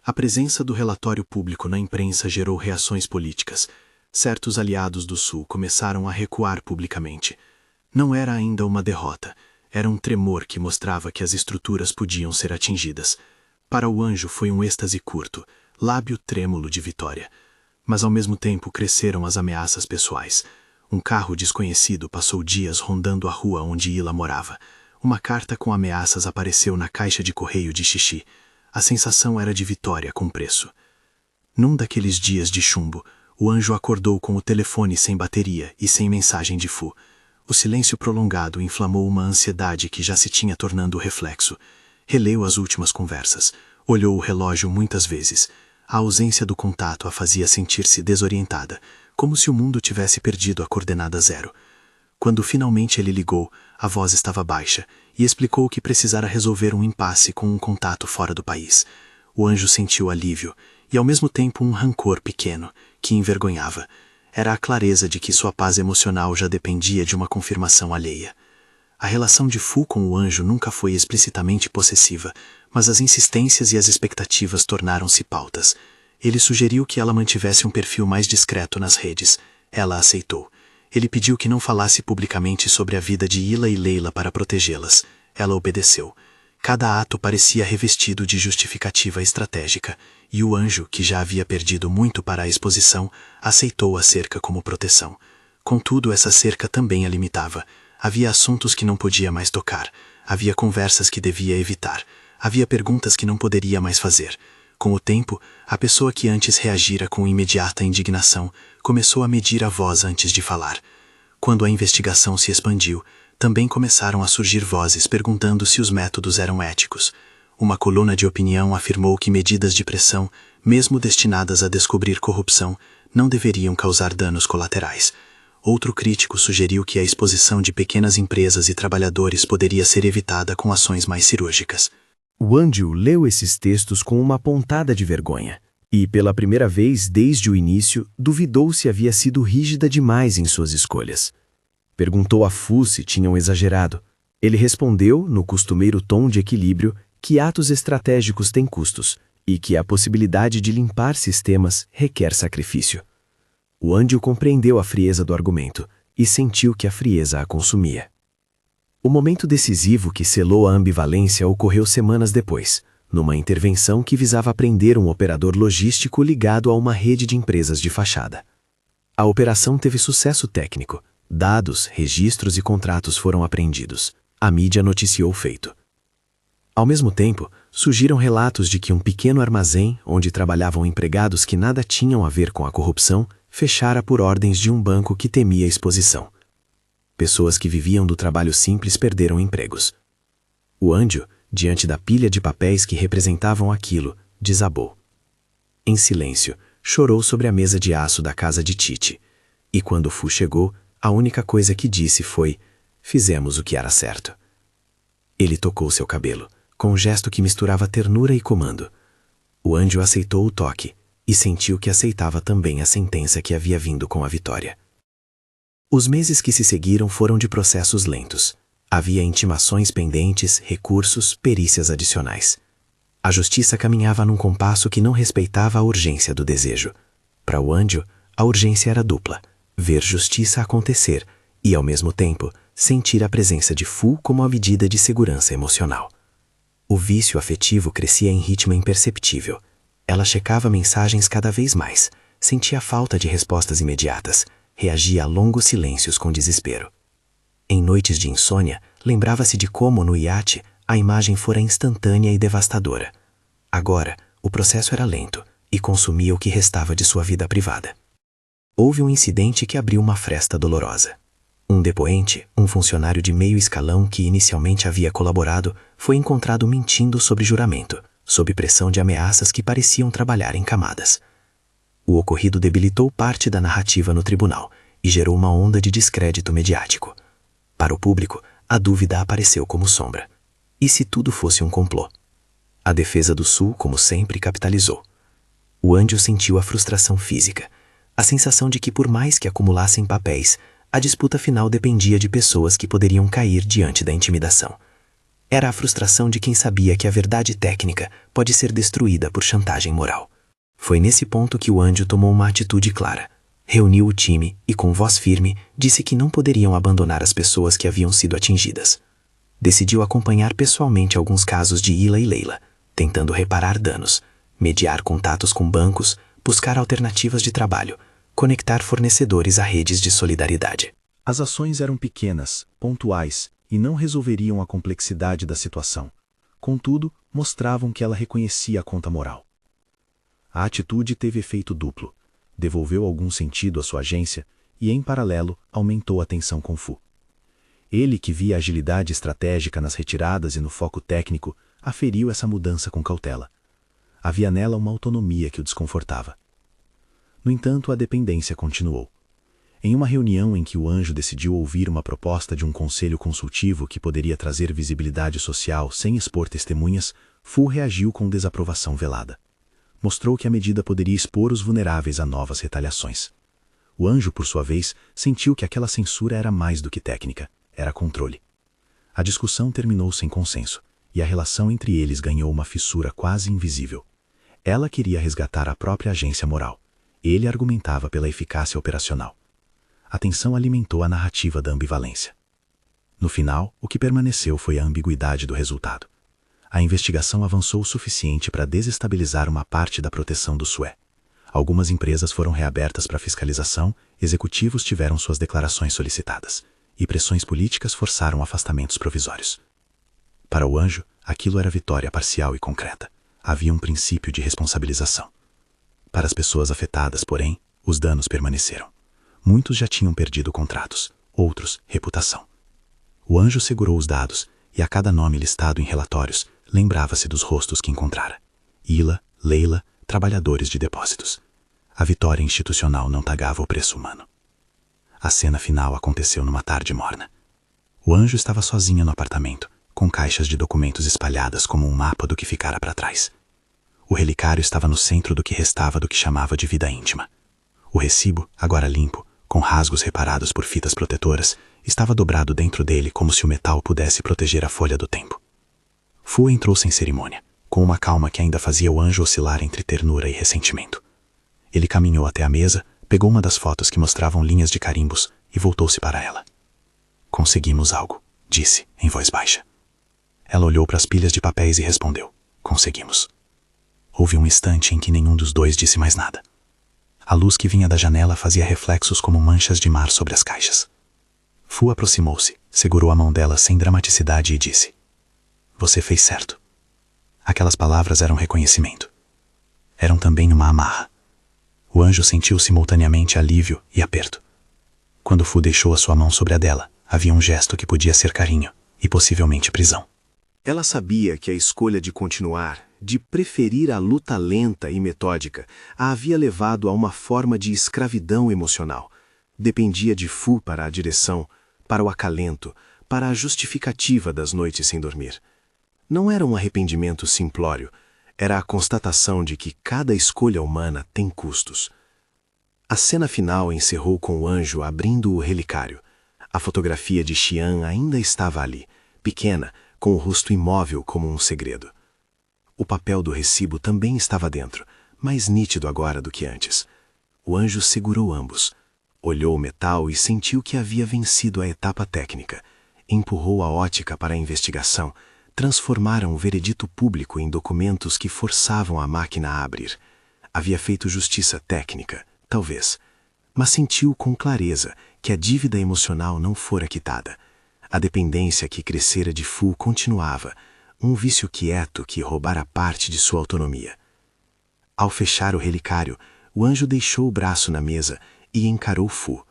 A presença do relatório público na imprensa gerou reações políticas. Certos aliados do Sul começaram a recuar publicamente. Não era ainda uma derrota, era um tremor que mostrava que as estruturas podiam ser atingidas. Para o Anjo foi um êxtase curto, lábio trêmulo de vitória. Mas ao mesmo tempo cresceram as ameaças pessoais. Um carro desconhecido passou dias rondando a rua onde Ila morava. Uma carta com ameaças apareceu na caixa de correio de Xixi. A sensação era de vitória com preço. Num daqueles dias de chumbo, o anjo acordou com o telefone sem bateria e sem mensagem de Fu. O silêncio prolongado inflamou uma ansiedade que já se tinha tornando reflexo. Releu as últimas conversas. Olhou o relógio muitas vezes. A ausência do contato a fazia sentir-se desorientada, como se o mundo tivesse perdido a coordenada zero. Quando finalmente ele ligou, a voz estava baixa e explicou que precisara resolver um impasse com um contato fora do país. O anjo sentiu alívio e ao mesmo tempo um rancor pequeno, que envergonhava. Era a clareza de que sua paz emocional já dependia de uma confirmação alheia. A relação de Fu com o anjo nunca foi explicitamente possessiva, mas as insistências e as expectativas tornaram-se pautas. Ele sugeriu que ela mantivesse um perfil mais discreto nas redes. Ela aceitou. Ele pediu que não falasse publicamente sobre a vida de Ila e Leila para protegê-las. Ela obedeceu. Cada ato parecia revestido de justificativa estratégica, e o anjo, que já havia perdido muito para a exposição, aceitou a cerca como proteção. Contudo, essa cerca também a limitava. Havia assuntos que não podia mais tocar. Havia conversas que devia evitar. Havia perguntas que não poderia mais fazer. Com o tempo, a pessoa que antes reagira com imediata indignação começou a medir a voz antes de falar. Quando a investigação se expandiu, também começaram a surgir vozes perguntando se os métodos eram éticos. Uma coluna de opinião afirmou que medidas de pressão, mesmo destinadas a descobrir corrupção, não deveriam causar danos colaterais. Outro crítico sugeriu que a exposição de pequenas empresas e trabalhadores poderia ser evitada com ações mais cirúrgicas. O anjo leu esses textos com uma pontada de vergonha, e, pela primeira vez desde o início, duvidou se havia sido rígida demais em suas escolhas. Perguntou a Fu se tinham exagerado. Ele respondeu, no costumeiro tom de equilíbrio, que atos estratégicos têm custos, e que a possibilidade de limpar sistemas requer sacrifício. O anjo compreendeu a frieza do argumento, e sentiu que a frieza a consumia. O momento decisivo que selou a ambivalência ocorreu semanas depois, numa intervenção que visava prender um operador logístico ligado a uma rede de empresas de fachada. A operação teve sucesso técnico. Dados, registros e contratos foram apreendidos. A mídia noticiou o feito. Ao mesmo tempo, surgiram relatos de que um pequeno armazém, onde trabalhavam empregados que nada tinham a ver com a corrupção, fechara por ordens de um banco que temia exposição. Pessoas que viviam do trabalho simples perderam empregos. O anjo, diante da pilha de papéis que representavam aquilo, desabou. Em silêncio, chorou sobre a mesa de aço da casa de Tite. E quando Fu chegou, a única coisa que disse foi: "Fizemos o que era certo." Ele tocou seu cabelo, com um gesto que misturava ternura e comando. O anjo aceitou o toque, e sentiu que aceitava também a sentença que havia vindo com a vitória. Os meses que se seguiram foram de processos lentos. Havia intimações pendentes, recursos, perícias adicionais. A justiça caminhava num compasso que não respeitava a urgência do desejo. Para o anjo, a urgência era dupla: ver justiça acontecer e, ao mesmo tempo, sentir a presença de Fu como a medida de segurança emocional. O vício afetivo crescia em ritmo imperceptível. Ela checava mensagens cada vez mais, sentia falta de respostas imediatas, reagia a longos silêncios com desespero. Em noites de insônia, lembrava-se de como, no iate, a imagem fora instantânea e devastadora. Agora, o processo era lento e consumia o que restava de sua vida privada. Houve um incidente que abriu uma fresta dolorosa. Um depoente, um funcionário de meio escalão que inicialmente havia colaborado, foi encontrado mentindo sobre juramento, sob pressão de ameaças que pareciam trabalhar em camadas. O ocorrido debilitou parte da narrativa no tribunal e gerou uma onda de descrédito mediático. Para o público, a dúvida apareceu como sombra. E se tudo fosse um complô? A defesa do Sul, como sempre, capitalizou. O anjo sentiu a frustração física, a sensação de que, por mais que acumulassem papéis, a disputa final dependia de pessoas que poderiam cair diante da intimidação. Era a frustração de quem sabia que a verdade técnica pode ser destruída por chantagem moral. Foi nesse ponto que o anjo tomou uma atitude clara. Reuniu o time e, com voz firme, disse que não poderiam abandonar as pessoas que haviam sido atingidas. Decidiu acompanhar pessoalmente alguns casos de Ila e Leila, tentando reparar danos, mediar contatos com bancos, buscar alternativas de trabalho, conectar fornecedores a redes de solidariedade. As ações eram pequenas, pontuais, e não resolveriam a complexidade da situação. Contudo, mostravam que ela reconhecia a conta moral. A atitude teve efeito duplo, devolveu algum sentido à sua agência e, em paralelo, aumentou a tensão com Fu. Ele, que via agilidade estratégica nas retiradas e no foco técnico, aferiu essa mudança com cautela. Havia nela uma autonomia que o desconfortava. No entanto, a dependência continuou. Em uma reunião em que o anjo decidiu ouvir uma proposta de um conselho consultivo que poderia trazer visibilidade social sem expor testemunhas, Fu reagiu com desaprovação velada. Mostrou que a medida poderia expor os vulneráveis a novas retaliações. O anjo, por sua vez, sentiu que aquela censura era mais do que técnica, era controle. A discussão terminou sem consenso, e a relação entre eles ganhou uma fissura quase invisível. Ela queria resgatar a própria agência moral. Ele argumentava pela eficácia operacional. A tensão alimentou a narrativa da ambivalência. No final, o que permaneceu foi a ambiguidade do resultado. A investigação avançou o suficiente para desestabilizar uma parte da proteção do SUE. Algumas empresas foram reabertas para fiscalização, executivos tiveram suas declarações solicitadas, e pressões políticas forçaram afastamentos provisórios. Para o anjo, aquilo era vitória parcial e concreta. Havia um princípio de responsabilização. Para as pessoas afetadas, porém, os danos permaneceram. Muitos já tinham perdido contratos, outros, reputação. O anjo segurou os dados, e a cada nome listado em relatórios, lembrava-se dos rostos que encontrara. Ila, Leila, trabalhadores de depósitos. A vitória institucional não pagava o preço humano. A cena final aconteceu numa tarde morna. O anjo estava sozinha no apartamento, com caixas de documentos espalhadas como um mapa do que ficara para trás. O relicário estava no centro do que restava do que chamava de vida íntima. O recibo, agora limpo, com rasgos reparados por fitas protetoras, estava dobrado dentro dele como se o metal pudesse proteger a folha do tempo. Fu entrou sem cerimônia, com uma calma que ainda fazia o anjo oscilar entre ternura e ressentimento. Ele caminhou até a mesa, pegou uma das fotos que mostravam linhas de carimbos e voltou-se para ela. "Conseguimos algo", disse, em voz baixa. Ela olhou para as pilhas de papéis e respondeu, "Conseguimos." Houve um instante em que nenhum dos dois disse mais nada. A luz que vinha da janela fazia reflexos como manchas de mar sobre as caixas. Fu aproximou-se, segurou a mão dela sem dramaticidade e disse, "Você fez certo." Aquelas palavras eram reconhecimento. Eram também uma amarra. O anjo sentiu simultaneamente alívio e aperto. Quando Fu deixou a sua mão sobre a dela, havia um gesto que podia ser carinho e possivelmente prisão. Ela sabia que a escolha de continuar, de preferir a luta lenta e metódica, a havia levado a uma forma de escravidão emocional. Dependia de Fu para a direção, para o acalento, para a justificativa das noites sem dormir. Não era um arrependimento simplório, era a constatação de que cada escolha humana tem custos. A cena final encerrou com o anjo abrindo o relicário. A fotografia de Xian ainda estava ali, pequena, com o rosto imóvel como um segredo. O papel do recibo também estava dentro, mais nítido agora do que antes. O anjo segurou ambos. Olhou o metal e sentiu que havia vencido a etapa técnica. Empurrou a ótica para a investigação. Transformaram o veredito público em documentos que forçavam a máquina a abrir. Havia feito justiça técnica, talvez, mas sentiu com clareza que a dívida emocional não fora quitada. A dependência que crescera de Fu continuava, um vício quieto que roubara parte de sua autonomia. Ao fechar o relicário, o anjo deixou o braço na mesa e encarou Fu.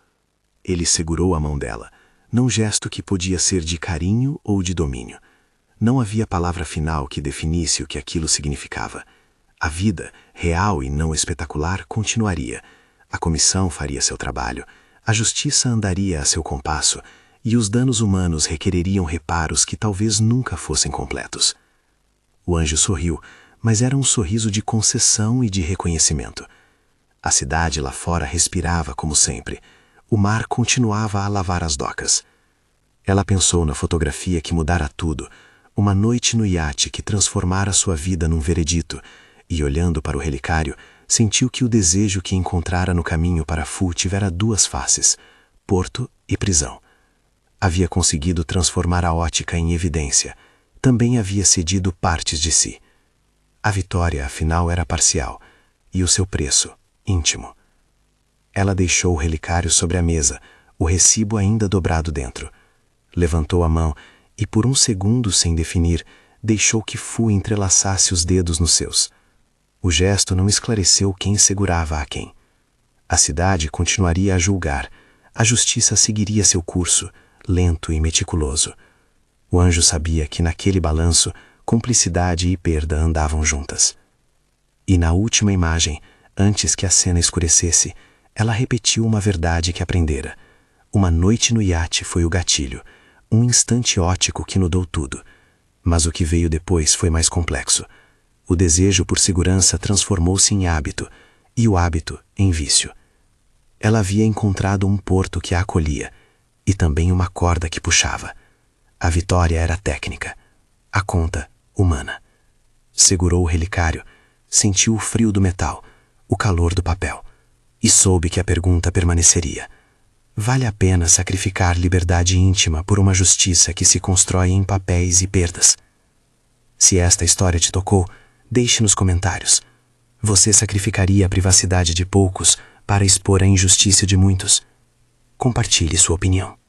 Ele segurou a mão dela, num gesto que podia ser de carinho ou de domínio. Não havia palavra final que definisse o que aquilo significava. A vida, real e não espetacular, continuaria. A comissão faria seu trabalho, a justiça andaria a seu compasso, e os danos humanos requereriam reparos que talvez nunca fossem completos. O anjo sorriu, mas era um sorriso de concessão e de reconhecimento. A cidade lá fora respirava como sempre. O mar continuava a lavar as docas. Ela pensou na fotografia que mudara tudo, uma noite no iate que transformara sua vida num veredito, e olhando para o relicário, sentiu que o desejo que encontrara no caminho para Fu tivera duas faces, porto e prisão. Havia conseguido transformar a ótica em evidência. Também havia cedido partes de si. A vitória, afinal, era parcial, e o seu preço, íntimo. Ela deixou o relicário sobre a mesa, o recibo ainda dobrado dentro. Levantou a mão e, por um segundo sem definir, deixou que Fu entrelaçasse os dedos nos seus. O gesto não esclareceu quem segurava a quem. A cidade continuaria a julgar. A justiça seguiria seu curso, lento e meticuloso. O anjo sabia que naquele balanço, cumplicidade e perda andavam juntas. E na última imagem, antes que a cena escurecesse, ela repetiu uma verdade que aprendera. Uma noite no iate foi o gatilho, um instante ótico que nudou tudo. Mas o que veio depois foi mais complexo. O desejo por segurança transformou-se em hábito, e o hábito em vício. Ela havia encontrado um porto que a acolhia, e também uma corda que puxava. A vitória era técnica, a conta humana. Segurou o relicário, sentiu o frio do metal, o calor do papel, e soube que a pergunta permaneceria. Vale a pena sacrificar liberdade íntima por uma justiça que se constrói em papéis e perdas? Se esta história te tocou, deixe nos comentários. Você sacrificaria a privacidade de poucos para expor a injustiça de muitos? Compartilhe sua opinião.